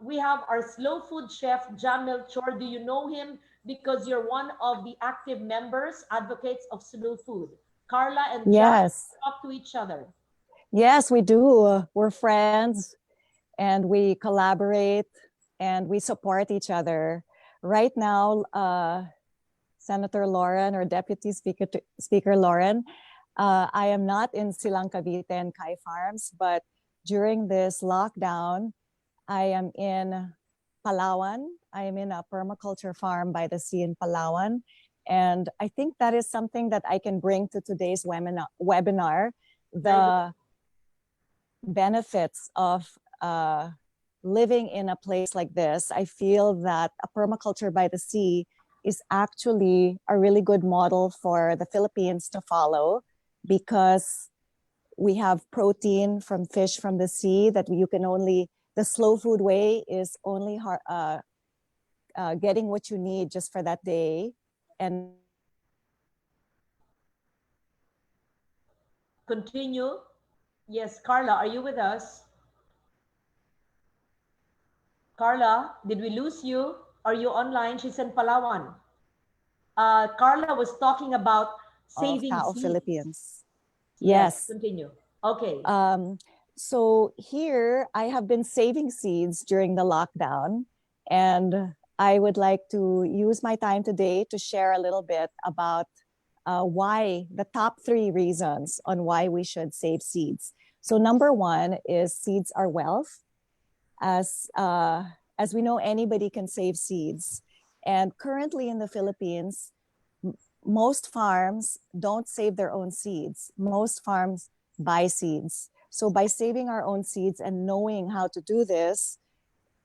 we have our slow food chef, Melchor. Do you know him? Because you're one of the active members, advocates of slow food. Karla and Yes. talk to each other. Yes, we do. We're friends and we collaborate and we support each other. Right now, Senator Lauren or Deputy Speaker Lauren, I am not in Silang Cavite and Kai Farms, but during this lockdown, I am in Palawan. I am in a permaculture farm by the sea in Palawan. And I think that is something that I can bring to today's webinar, the benefits of living in a place like this. I feel that a permaculture by the sea is actually a really good model for the Philippines to follow, because we have protein from fish from the sea that you can only, the slow food way is only getting what you need just for that day. And continue. Yes, Karla, are you with us? Karla, did we lose you? Are you online? She's in Palawan. Karla was talking about saving Tao seeds. Philippines. Yes. Continue. Okay. So here I have been saving seeds during the lockdown, and I would like to use my time today to share a little bit about why, the top 3 reasons on why we should save seeds. So number 1 is seeds are wealth. As we know, anybody can save seeds. And currently in the Philippines, most farms don't save their own seeds. Most farms buy seeds. So by saving our own seeds and knowing how to do this,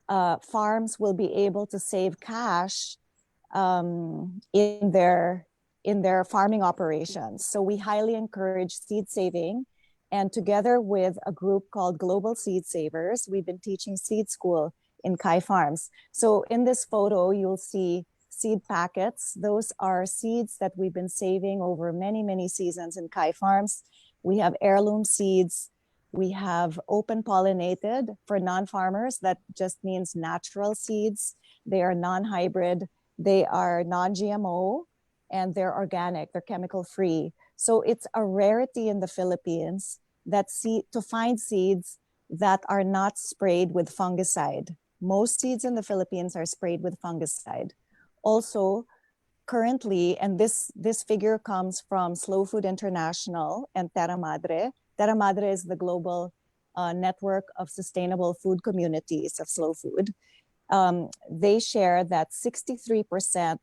farms will be able to save cash in their farming operations. So we highly encourage seed saving. And together with a group called Global Seed Savers, we've been teaching seed school in Kai Farms. So in this photo, you'll see seed packets. Those are seeds that we've been saving over many, many seasons in Kai Farms. We have heirloom seeds. We have open pollinated for non-farmers. That just means natural seeds. They are non-hybrid. They are non-GMO, and they're organic. They're chemical free. So it's a rarity in the Philippines to find seeds that are not sprayed with fungicide. Most seeds in the Philippines are sprayed with fungicide. Also, currently, and this figure comes from Slow Food International and Terra Madre. Terra Madre is the global network of sustainable food communities of slow food. They share that 63%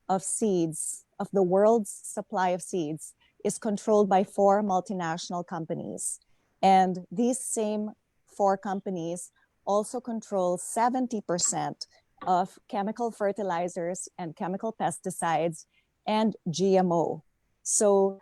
of seeds, of the world's supply of seeds, is controlled by 4 multinational companies. And these same 4 companies also control 70% of chemical fertilizers and chemical pesticides and GMO. So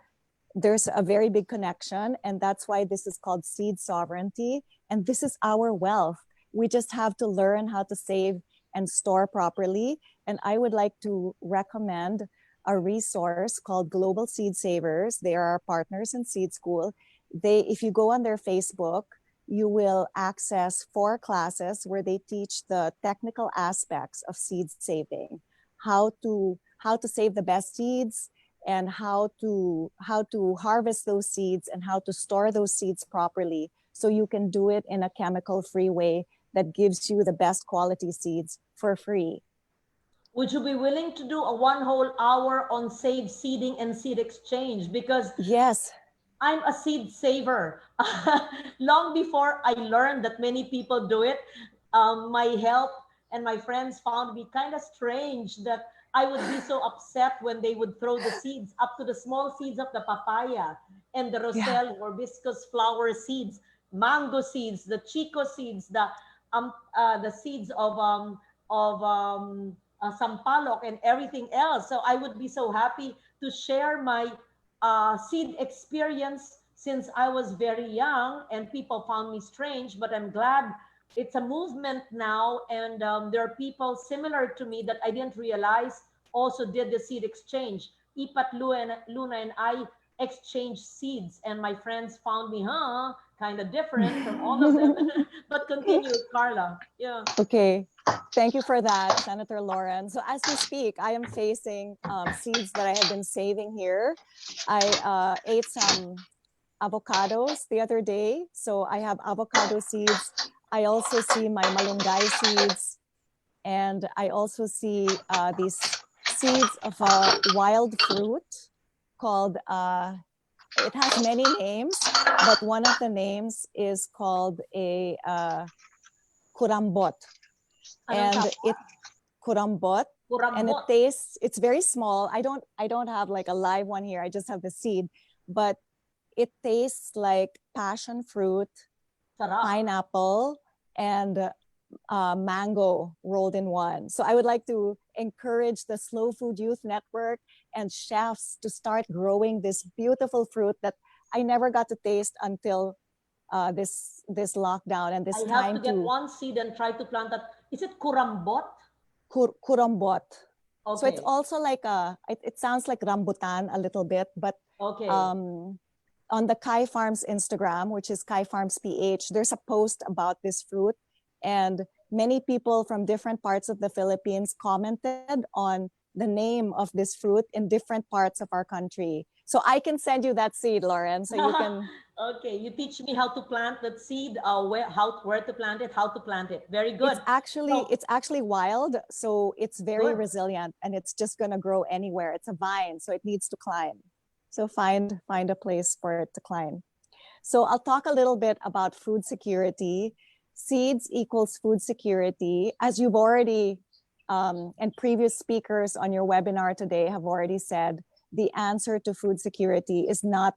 there's a very big connection, and that's why this is called seed sovereignty. And this is our wealth. We just have to learn how to save and store properly. And I would like to recommend a resource called Global Seed Savers. They are our partners in Seed School. If you go on their Facebook, you will access 4 classes where they teach the technical aspects of seed saving, how to save the best seeds, and how to harvest those seeds, and how to store those seeds properly so you can do it in a chemical-free way that gives you the best quality seeds for free. Would you be willing to do a 1 whole hour on save seeding and seed exchange? Because yes, I'm a seed saver. Long before I learned that many people do it, my help and my friends found me kind of strange that I would be so upset when they would throw the seeds up to the small seeds of the papaya and the roselle or hibiscus flower seeds, mango seeds, the chico seeds, the seeds of sampalok and everything else. So I would be so happy to share my seed experience since I was very young, and people found me strange, but I'm glad it's a movement now, and there are people similar to me that I didn't realize also did the seed exchange. Ipat Luna and I exchanged seeds, and my friends found me, kind of different from all of them. But continue, Carla. Yeah. Okay. Thank you for that, Senator Lauren. So as we speak, I am facing seeds that I have been saving here. I ate some avocados the other day. So I have avocado seeds. I also see my malunggay seeds. And I also see these seeds of a wild fruit called, it has many names, but one of the names is called a kurambot. And it kurambot, and it tastes, it's very small. I don't have like a live one here. I just have the seed, but it tastes like passion fruit, pineapple, and mango rolled in one. So I would like to encourage the Slow Food Youth Network and chefs to start growing this beautiful fruit that I never got to taste until this lockdown and this I time have to get one seed and try to plant that. Is it kurambot? Kurambot. Okay. So it's also like it sounds like rambutan a little bit, but okay. On the Kai Farms Instagram, which is Kai Farms PH, there's a post about this fruit, and many people from different parts of the Philippines commented on the name of this fruit in different parts of our country. So I can send you that seed, Lauren, so you can. Okay, you teach me how to plant that seed, where to plant it, how to plant it. Very good. It's actually wild, so it's very resilient, and it's just gonna grow anywhere. It's a vine, so it needs to climb. So find a place for it to climb. So I'll talk a little bit about food security. Seeds equals food security. As you've already, and previous speakers on your webinar today have already said, the answer to food security is not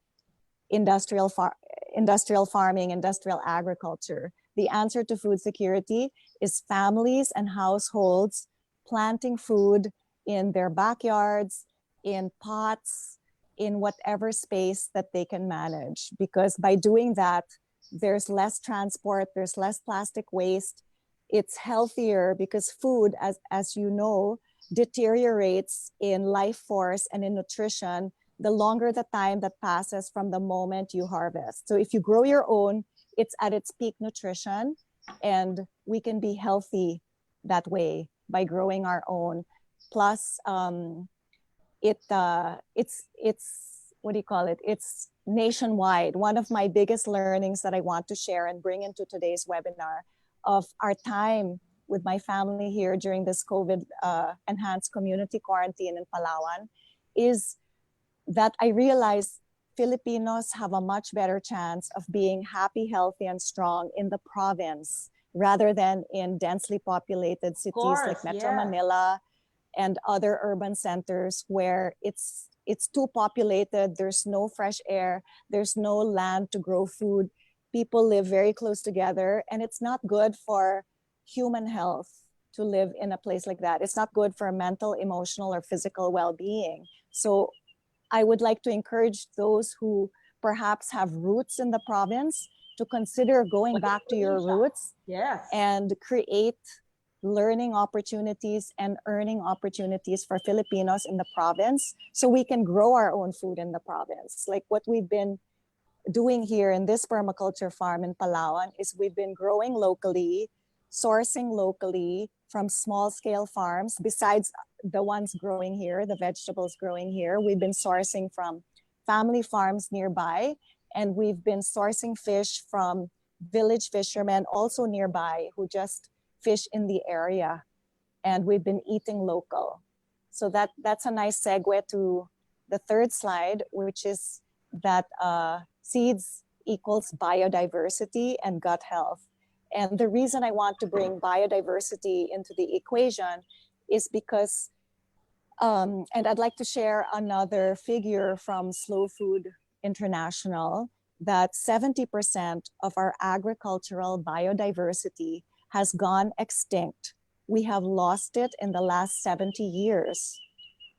industrial farming, industrial agriculture. The answer to food security is families and households planting food in their backyards, in pots, in whatever space that they can manage. Because by doing that, there's less transport, there's less plastic waste. It's healthier because food, as you know, deteriorates in life force and in nutrition the longer the time that passes from the moment you harvest. So if you grow your own, it's at its peak nutrition, and we can be healthy that way by growing our own. Plus, it's what do you call it? It's nationwide. One of my biggest learnings that I want to share and bring into today's webinar of our time with my family here during this COVID enhanced community quarantine in Palawan is that I realized Filipinos have a much better chance of being happy, healthy, and strong in the province rather than in densely populated cities like Metro Manila and other urban centers where it's too populated, there's no fresh air, there's no land to grow food. People live very close together, and it's not good for human health to live in a place like that. It's not good for mental, emotional, or physical well-being. So I would like to encourage those who perhaps have roots in the province to consider going back to your roots and create learning opportunities and earning opportunities for Filipinos in the province so we can grow our own food in the province. Like what we've been doing here in this permaculture farm in Palawan is we've been growing locally, sourcing locally from small scale farms. Besides the ones growing here, the vegetables growing here, we've been sourcing from family farms nearby, and we've been sourcing fish from village fishermen also nearby who just fish in the area, and we've been eating local. So that's a nice segue to the third slide, which is that seeds equals biodiversity and gut health. And the reason I want to bring biodiversity into the equation is because, and I'd like to share another figure from Slow Food International, that 70% of our agricultural biodiversity has gone extinct. We have lost it in the last 70 years.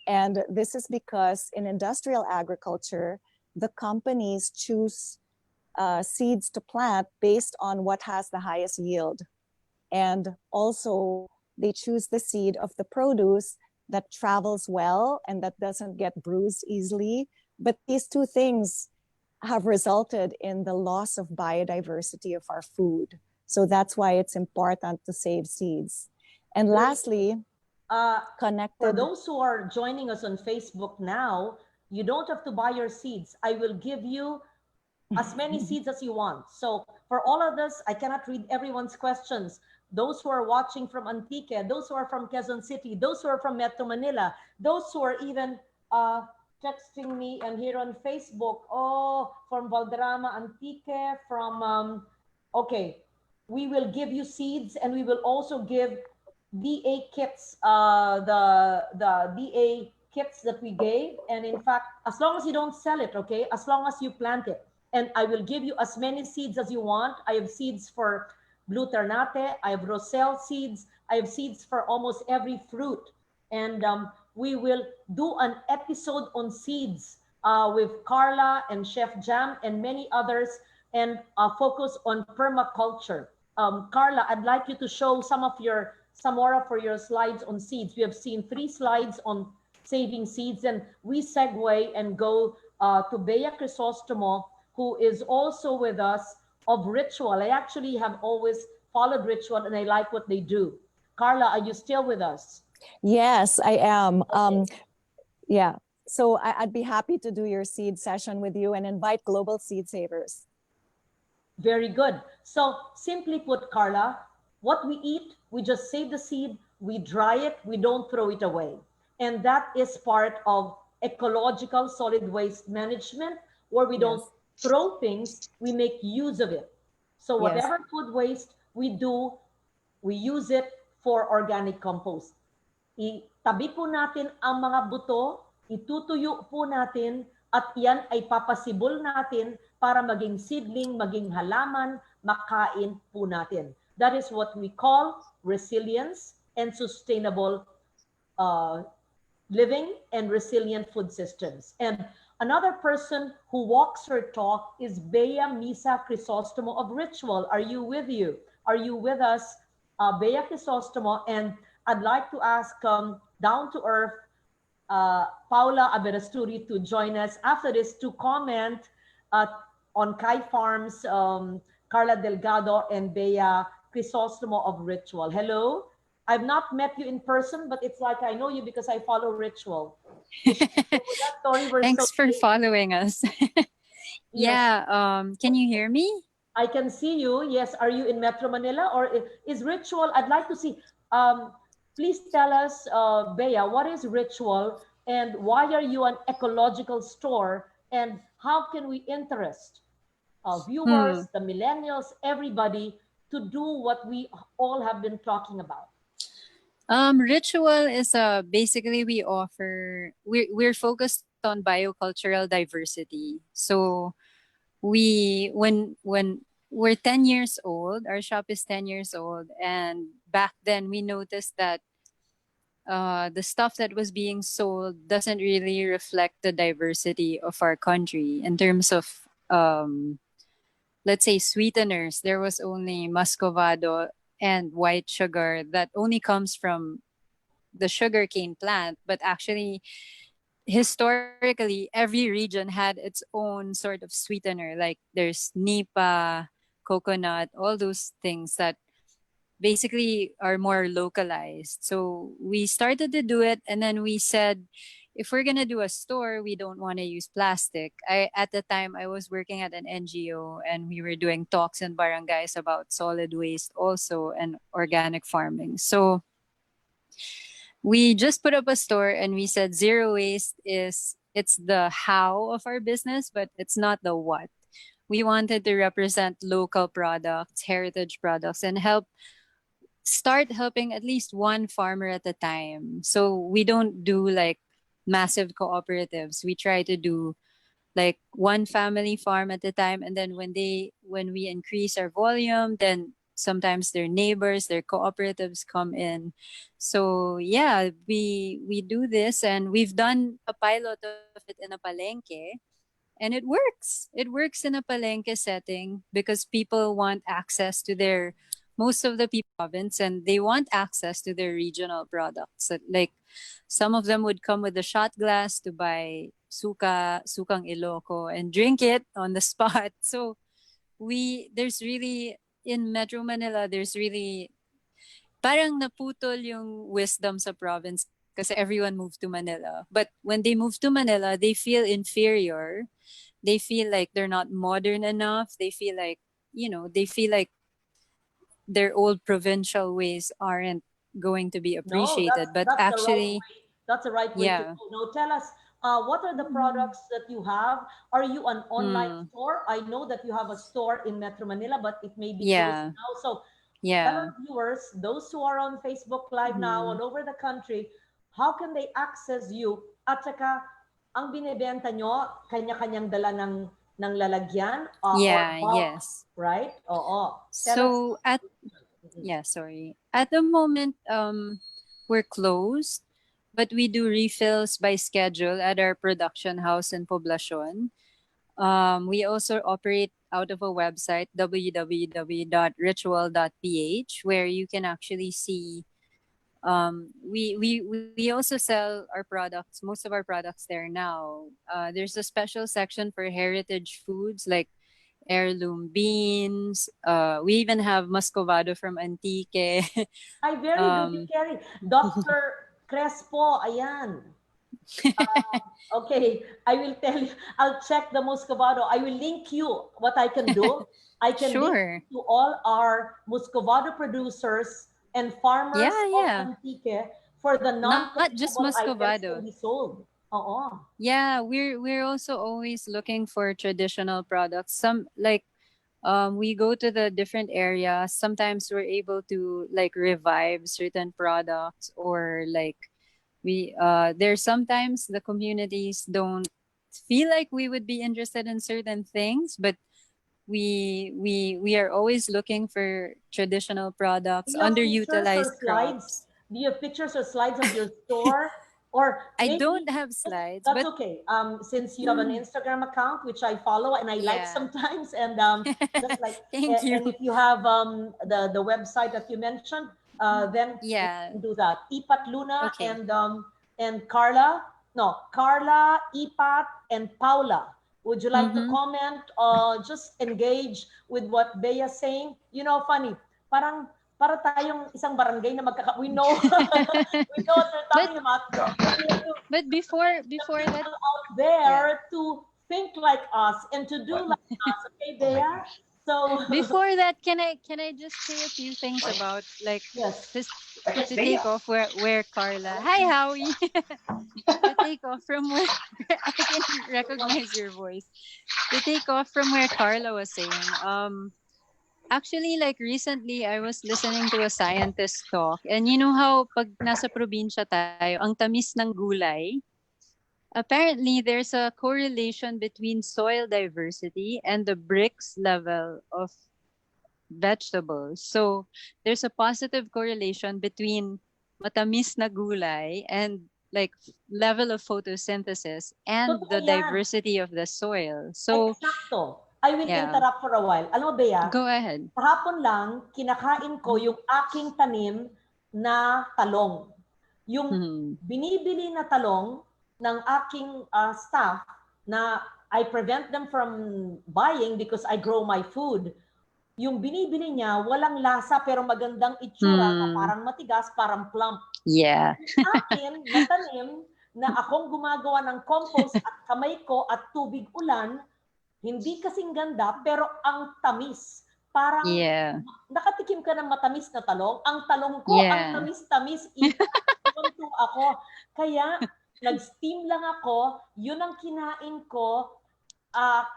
And this is because in industrial agriculture, the companies choose seeds to plant based on what has the highest yield. And also, they choose the seed of the produce that travels well and that doesn't get bruised easily. But these two things have resulted in the loss of biodiversity of our food. So that's why it's important to save seeds. And lastly, connected. For those who are joining us on Facebook now, you don't have to buy your seeds. I will give you as many seeds as you want. So for all of this, I cannot read everyone's questions. Those who are watching from Antique, those who are from Quezon City, those who are from Metro Manila, those who are even texting me and here on Facebook, oh, from Valderrama, Antique, from, okay, we will give you seeds and we will also give DA kits, the DA kits that we gave. And in fact, as long as you don't sell it, okay, as long as you plant it, and I will give you as many seeds as you want. I have seeds for blue ternate, I have roselle seeds, I have seeds for almost every fruit. And we will do an episode on seeds with Karla and Chef Jam and many others, and focus on permaculture. Karla, I'd like you to show some more of your slides on seeds. We have seen 3 slides on saving seeds, and we segue and go to Misa-Crisostomo, who is also with us of Ritual. I actually have always followed Ritual and I like what they do. Karla, are you still with us? Yes, I am. Okay. Yeah, so I'd be happy to do your seed session with you and invite global seed savers. Very good. So simply put, Karla, what we eat, we just save the seed, we dry it, we don't throw it away. And that is part of ecological solid waste management, where we don't throw things, we make use of it. So whatever food waste we do, we use it for organic compost. Itabi po natin ang mga buto, itutuyo po natin, at yan ay papasibol natin para maging seedling, maging halaman, makain po natin. That is what we call resilience and sustainable living and resilient food systems. And another person who walks her talk is Misa-Crisostomo of Ritual. Are you with you? Are you with us, Misa-Crisostomo? And I'd like to ask down to earth Paula Aberasturi to join us after this to comment on Kai Farms, Carla Delgado and Misa-Crisostomo of Ritual. Hello. I've not met you in person, but it's like I know you because I follow Ritual. Thanks for following us. Yeah, can you hear me? I can see you. Yes. Are you in Metro Manila or is Ritual? I'd like to see. Please tell us, Bea, what is Ritual and why are you an ecological store and how can we interest viewers, the millennials, everybody to do what we all have been talking about? Ritual is basically we're focused on biocultural diversity. So when we're 10 years old, our shop is 10 years old, and back then we noticed that the stuff that was being sold doesn't really reflect the diversity of our country in terms of let's say sweeteners. There was only muscovado and white sugar that only comes from the sugarcane plant, but actually historically every region had its own sort of sweetener. Like there's nipa, coconut, all those things that basically are more localized. So we started to do it, and then we said, if we're gonna do a store, we don't want to use plastic. At the time I was working at an NGO and we were doing talks in barangays about solid waste also and organic farming. So we just put up a store and we said zero waste it's the how of our business, but it's not the what. We wanted to represent local products, heritage products, and start helping at least one farmer at a time. So we don't do like massive cooperatives. We try to do like one family farm at a time, and then when we increase our volume, then sometimes their neighbors, their cooperatives come in. So yeah, we do this, and we've done a pilot of it in a palenque, and it works. It works in a palenque setting because people want access to their most of the people in the province, and they want access to their regional products. Like some of them would come with a shot glass to buy sukang Iloco and drink it on the spot. So there's really, in Metro Manila, there's really parang naputol yung wisdom sa province kasi everyone moved to Manila. But when they move to Manila, they feel inferior. They feel like they're not modern enough. They feel like, they feel like their old provincial ways aren't going to be No, appreciated. But that's the right actually, way. That's the right way to yeah. go. Now tell us, what are the products that you have? Are you an online store? I know that you have a store in Metro Manila, but it may be closed Yeah. now. So tell Yeah. our viewers, those who are on Facebook Live now all over the country, how can they access you? At saka, ang binibenta nyo, kanya-kanyang dala ng lalagyan or Yeah, bulk, yes. right? Oo. Tell us. So sorry. At the moment, we're closed, but we do refills by schedule at our production house in Poblacion. We also operate out of a website, www.ritual.ph, where you can actually see. We also sell our products, most of our products there now. There's a special section for heritage foods like heirloom beans. We even have muscovado from Antique. Ay, very good you carry. Dr. Crespo, ayan. Okay, I will tell you. I'll check the Muscovado. I will link you what I can do. I can Sure. link to all our Muscovado producers and farmers of Antique for the Not just non-perishable items to muscovado. be sold. Oo. Yeah, we're also always looking for traditional products. Some like we go to the different areas. Sometimes we're able to like revive certain products, or like there's sometimes the communities don't feel like we would be interested in certain things, but we are always looking for traditional products, Do you have pictures or underutilized slides? crops. Do you have pictures or slides of your store? Or I maybe don't have slides, that's but okay. Since you have an Instagram account, which I follow and I like yeah. sometimes, and just like, Thank you. and if you have the website that you mentioned, then you Yeah. can do that. Ipat Luna Okay. and Karla, no, Karla, Ipat, and Paula. Would you like to comment? Just engage with what Bea's saying. You know, funny. Parang para tayong isang barangay na we know we know what we're talking about. But before that out there to think like us and to do like us, okay, Bea? So before that, can I just say a few things about like yes, to take off where Karla. Hi Howie. To take off from where I can recognize your voice. To take off from where Karla was saying. Actually, like recently, I was listening to a scientist talk, and you know how pag nasa probinsya tayo, ang tamis ng gulay. Apparently, there's a correlation between soil diversity and the bricks level of vegetables. So, there's a positive correlation between matamis na gulay and like level of photosynthesis and totoo the yan. diversity of the soil. So, Exacto. I will interrupt for a while. Alam mo, Bea? Go ahead. Kahapon lang, kinakain ko yung aking tanim na talong. Yung binibili na talong ng aking staff na I prevent them from buying because I grow my food. Yung binibili niya, walang lasa pero magandang itsura na parang matigas, parang plump. Yeah. Yung akin, natanim na akong gumagawa ng compost at kamay ko at tubig ulan, hindi kasing ganda pero ang tamis. Parang nakatikim ka ng matamis na talong. Ang talong ko, ang tamis-tamis. Ipunto ako. Kaya nag-steam lang ako. Yun ang kinain ko.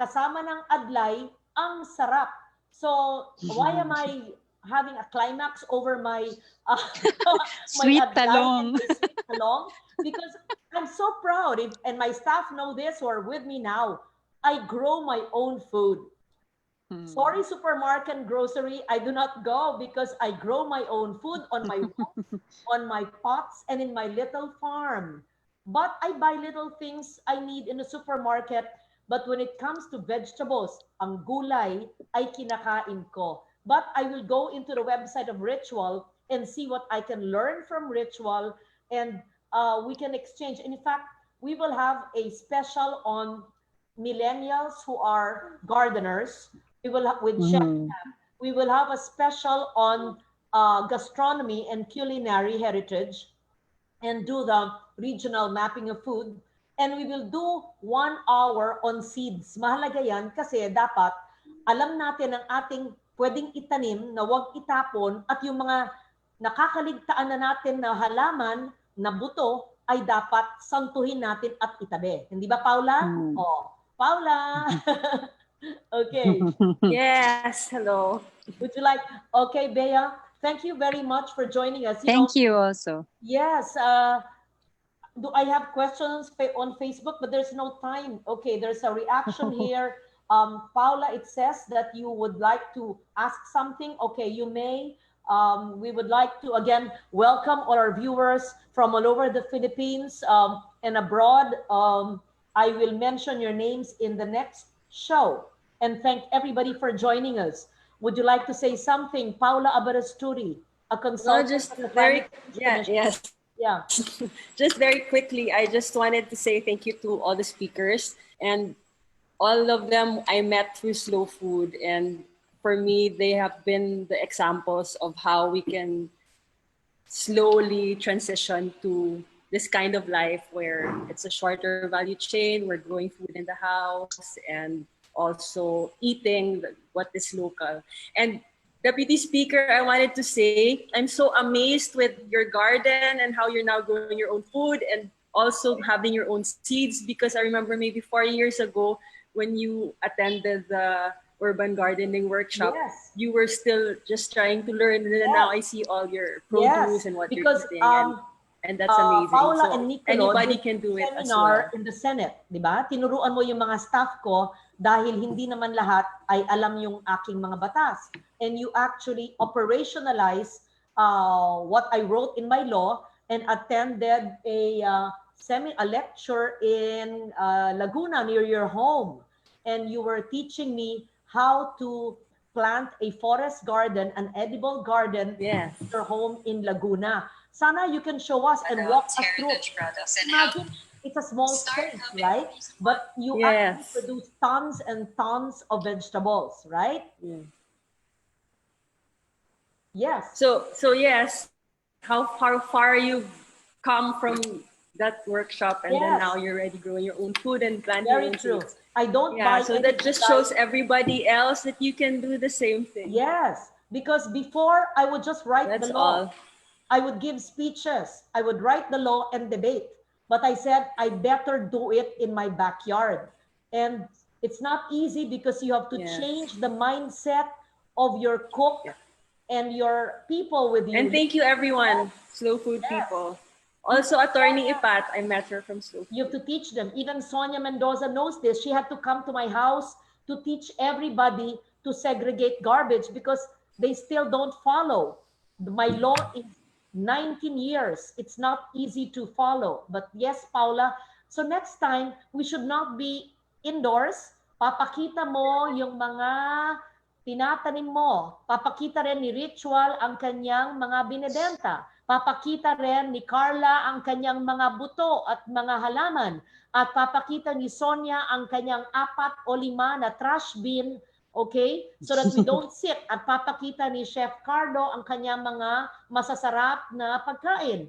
Kasama ng adlay. Ang sarap. So, why am I having a climax over my sweet adlay talong? and my sweet talong? Because I'm so proud. And my staff know this who are with me now. I grow my own food. Sorry, supermarket and grocery, I do not go because I grow my own food on my roof, on my pots, and in my little farm. But I buy little things I need in the supermarket. But when it comes to vegetables, ang gulay ay kinakain ko. but I will go into the website of Ritual and see what I can learn from Ritual, and we can exchange. In fact, we will have a special on millennials who are gardeners. We will have with Chef. We will have a special on gastronomy and culinary heritage, and do the regional mapping of food. And we will do 1 hour on seeds. Mahalaga yan kasi dapat alam natin ang ating pwedeng itanim na huwag itapon, at yung mga nakakaligtaan na natin na halaman na buto ay dapat santuhin natin at itabi. Hindi ba, Paula? Oh, Paula! Okay. Yes, hello. Would you like, okay, Bea, thank you very much for joining us. Thank you also. Yes. Do I have questions on Facebook? But there's no time. Okay, there's a reaction here. Paula, it says that you would like to ask something. Okay, you may. We would like to, again, welcome all our viewers from all over the Philippines and abroad. I will mention your names in the next show. And thank everybody for joining us. Would you like to say something? Paula Abarasturi, a consultant. No, just very, yes. Yeah. Just very quickly, I just wanted to say thank you to all the speakers, and all of them I met through Slow Food. And for me, they have been the examples of how we can slowly transition to this kind of life where it's a shorter value chain, we're growing food in the house, and also eating what is local. And Deputy Speaker, I wanted to say, I'm so amazed with your garden and how you're now growing your own food and also having your own seeds, because I remember maybe 4 years ago when you attended the urban gardening workshop, you were still just trying to learn, and then now I see all your produce and what you're doing. And that's amazing. Paula so and Nicolo anybody can do it as seminar well. in the Senate, di ba? Tinuruan mo yung mga staff ko dahil hindi naman lahat ay alam yung aking mga batas. And you actually operationalize what I wrote in my law and attended a lecture in Laguna near your home. And you were teaching me how to plant a forest garden, an edible garden in your home in Laguna. Sana you can show us and walk us through. Imagine, it's a small space, right? But you actually produce tons and tons of vegetables, right? Yes. So yes, how far you've come from that workshop, and then now you're already growing your own food and planting your own seeds. I don't buy so that just shows everybody else that you can do the same thing. Yes, because before I would just write the law. I would give speeches. I would write the law and debate. But I said, I better do it in my backyard. And it's not easy because you have to change the mindset of your cook and your people with you. And thank you, everyone, Slow Food people. Also, Attorney Ipat, I met her from Slow Food. You have to teach them. Even Sonia Mendoza knows this. She had to come to my house to teach everybody to segregate garbage because they still don't follow. My law is 19 years. It's not easy to follow. But yes, Paula, so next time, we should not be indoors. Papakita mo yung mga tinatanim mo. Papakita rin ni Ritual ang kanyang mga binebenta. Papakita rin ni Karla ang kanyang mga buto at mga halaman. At papakita ni Sonia ang kanyang 4 o 5 na trash bin, okay? So that we don't sit. At papakita ni Chef Carlo ang kanyang mga masasarap na pagkain.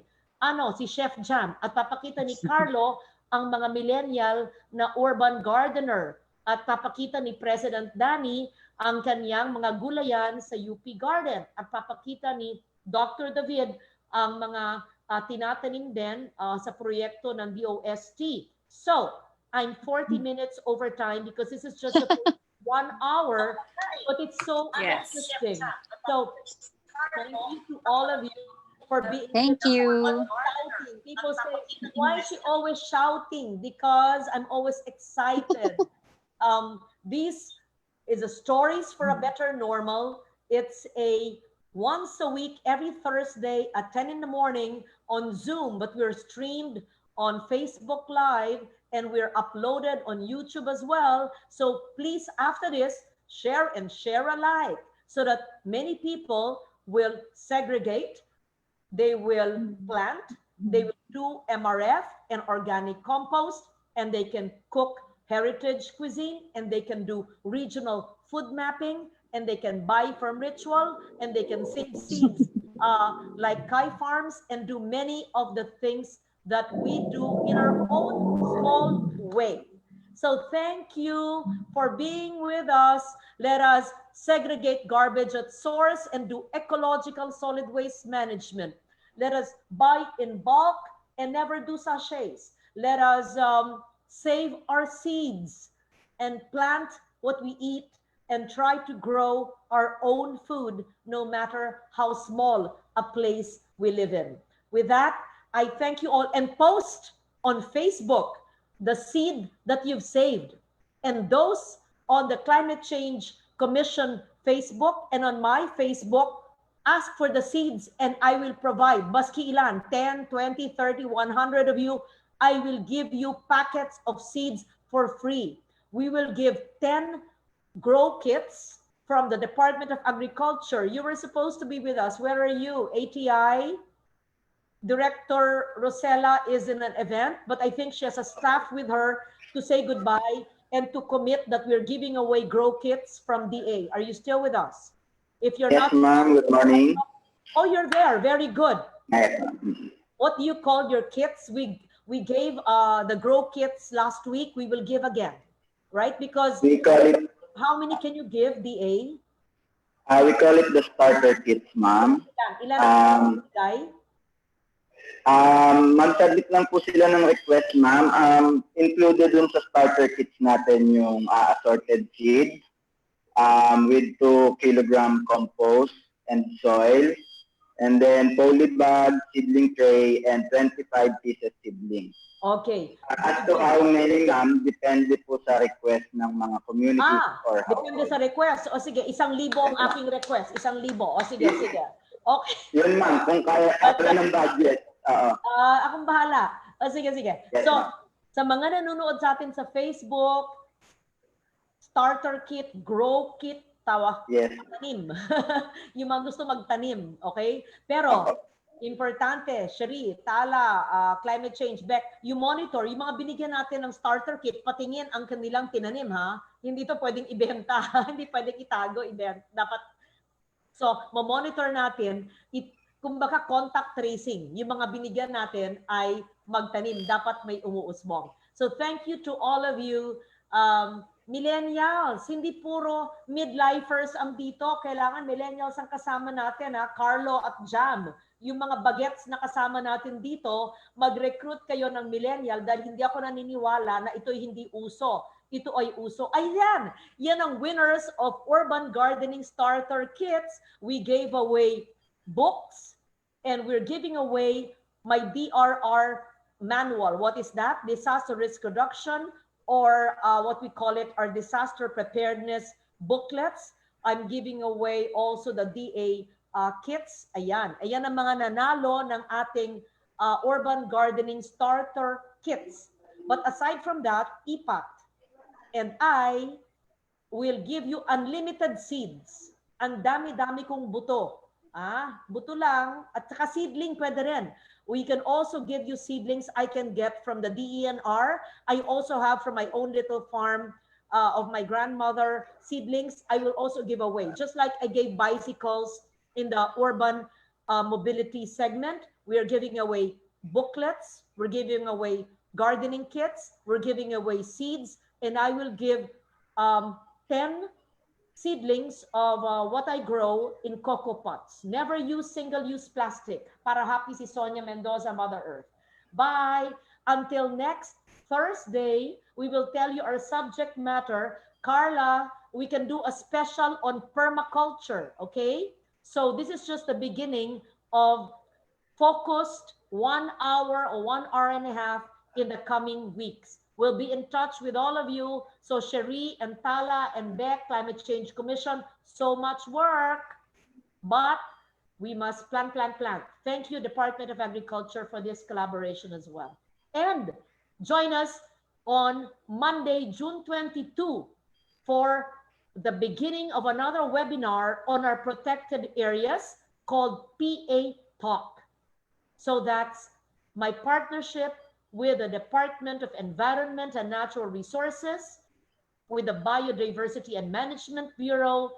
Si Chef Jam. At papakita ni Carlo ang mga millennial na urban gardener. At papakita ni President Danny ang kanyang mga gulayan sa UP Garden. At papakita ni Dr. David ang mga tinatanim din sa proyekto ng DOST. So, I'm 40 minutes over time because this is just a 1 hour, but it's so interesting. So, thank you to all of you for being shouting. People say, why is she always shouting? Because I'm always excited. This is a Stories for a Better Normal. It's a once a week, every Thursday at 10 in the morning on Zoom, but we're streamed on Facebook Live and we're uploaded on YouTube as well. So please, after this, share and share alike. so that many people will segregate, they will plant, they will do MRF and organic compost, and they can cook heritage cuisine, and they can do regional food mapping, and they can buy from Ritual, and they can save seeds like Kai Farms, and do many of the things that we do in our own small way. So thank you for being with us. Let us segregate garbage at source and do ecological solid waste management. Let us buy in bulk and never do sachets. Let us save our seeds and plant what we eat and try to grow our own food, no matter how small a place we live in. With that, I thank you all, and post on Facebook the seed that you've saved. And those on the Climate Change Commission Facebook and on my Facebook, ask for the seeds and I will provide. Baski ilan, 10, 20, 30, 100 of you, I will give you packets of seeds for free. We will give 10 grow kits from the Department of Agriculture. You were supposed to be with us. Where are you? ATI? Director Rosella is in an event, but I think she has a staff with her to say goodbye and to commit that we're giving away grow kits from DA. Are you still with us? If you're Yes, not, ma'am. Good morning. Oh, you're there. Very good. Yes. What do you call your kits? We gave the grow kits last week. We will give again, right? Because We call it how many can you give, DA? we call it the starter kits, ma'am. Ilan ang bigay? Mag-submit lang po sila ng request, ma'am. Included dun sa starter kits natin yung assorted seeds with 2 kilogram compost and soil, and then poly bag, seedling tray, and 25 pieces seedling. Okay. As to how many, ma'am, depende po sa request ng mga communities or depende sa request. O sige, 1,000 ang aking request. 1,000. O sige, sige. Okay. Yun, ma'am, kung kaya ng budget. Akong bahala. O sige, sige. Yes, So, sa mga nanonood sa atin sa Facebook, starter kit, grow kit, tanim. Yung mga gusto magtanim, okay? Pero, importante, Sheri, Tala, climate change, Beck, you monitor, yung mga binigyan natin ng starter kit, patingin ang kanilang tinanim, ha? Hindi to pwedeng ibenta, hindi pwedeng itago, dapat. So, mamonitor natin, kumbaga contact tracing, yung mga binigyan natin ay magtanim, dapat may umuusbong. So, thank you to all of you, Millennials, hindi puro midlifers ang dito. Kailangan millennials ang kasama natin, ha? Carlo at Jam. Yung mga bagets na kasama natin dito, mag-recruit kayo ng millennial dahil hindi ako naniniwala na ito'y hindi uso. Ito ay uso. Ayan! Yan ang winners of Urban Gardening Starter Kits. We gave away books and we're giving away my DRR manual. What is that? Disaster Risk Reduction, or what we call it, our disaster preparedness booklets. I'm giving away also the DA kits. Ayan. Ayan ang mga nanalo ng ating urban gardening starter kits. But aside from that, impact. And I will give you unlimited seeds. Ang dami-dami kong buto. Buto lang. At saka seedling pwede rin. We can also give you seedlings I can get from the DENR. I also have from my own little farm of my grandmother seedlings. I will also give away. Just like I gave bicycles in the urban mobility segment, we are giving away booklets. We're giving away gardening kits. We're giving away seeds. And I will give 10 seedlings of what I grow in cocoa pots. Never use single-use plastic. Para happy si Sonia Mendoza, Mother Earth. Bye. Until next Thursday, we will tell you our subject matter. Karla, we can do a special on permaculture, okay? So this is just the beginning of focused 1 hour or 1 hour and a half in the coming weeks. We'll be in touch with all of you. So Cherie and Tala and Beck, Climate Change Commission, so much work, but we must plan. Thank you, Department of Agriculture, for this collaboration as well. And join us on Monday, June 22 for the beginning of another webinar on our protected areas called PA Talk. So that's my partnership with the Department of Environment and Natural Resources, with the Biodiversity and Management Bureau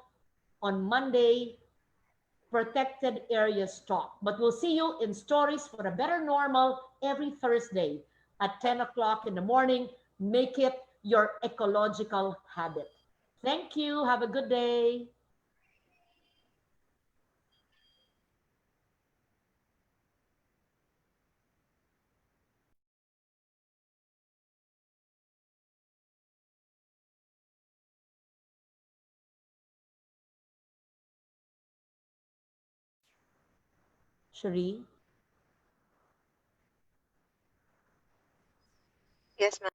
on Monday, Protected Areas Talk. But we'll see you in Stories for a Better Normal every Thursday at 10 o'clock in the morning. Make it your ecological habit. Thank you. Have a good day. Cherie? Yes, ma'am.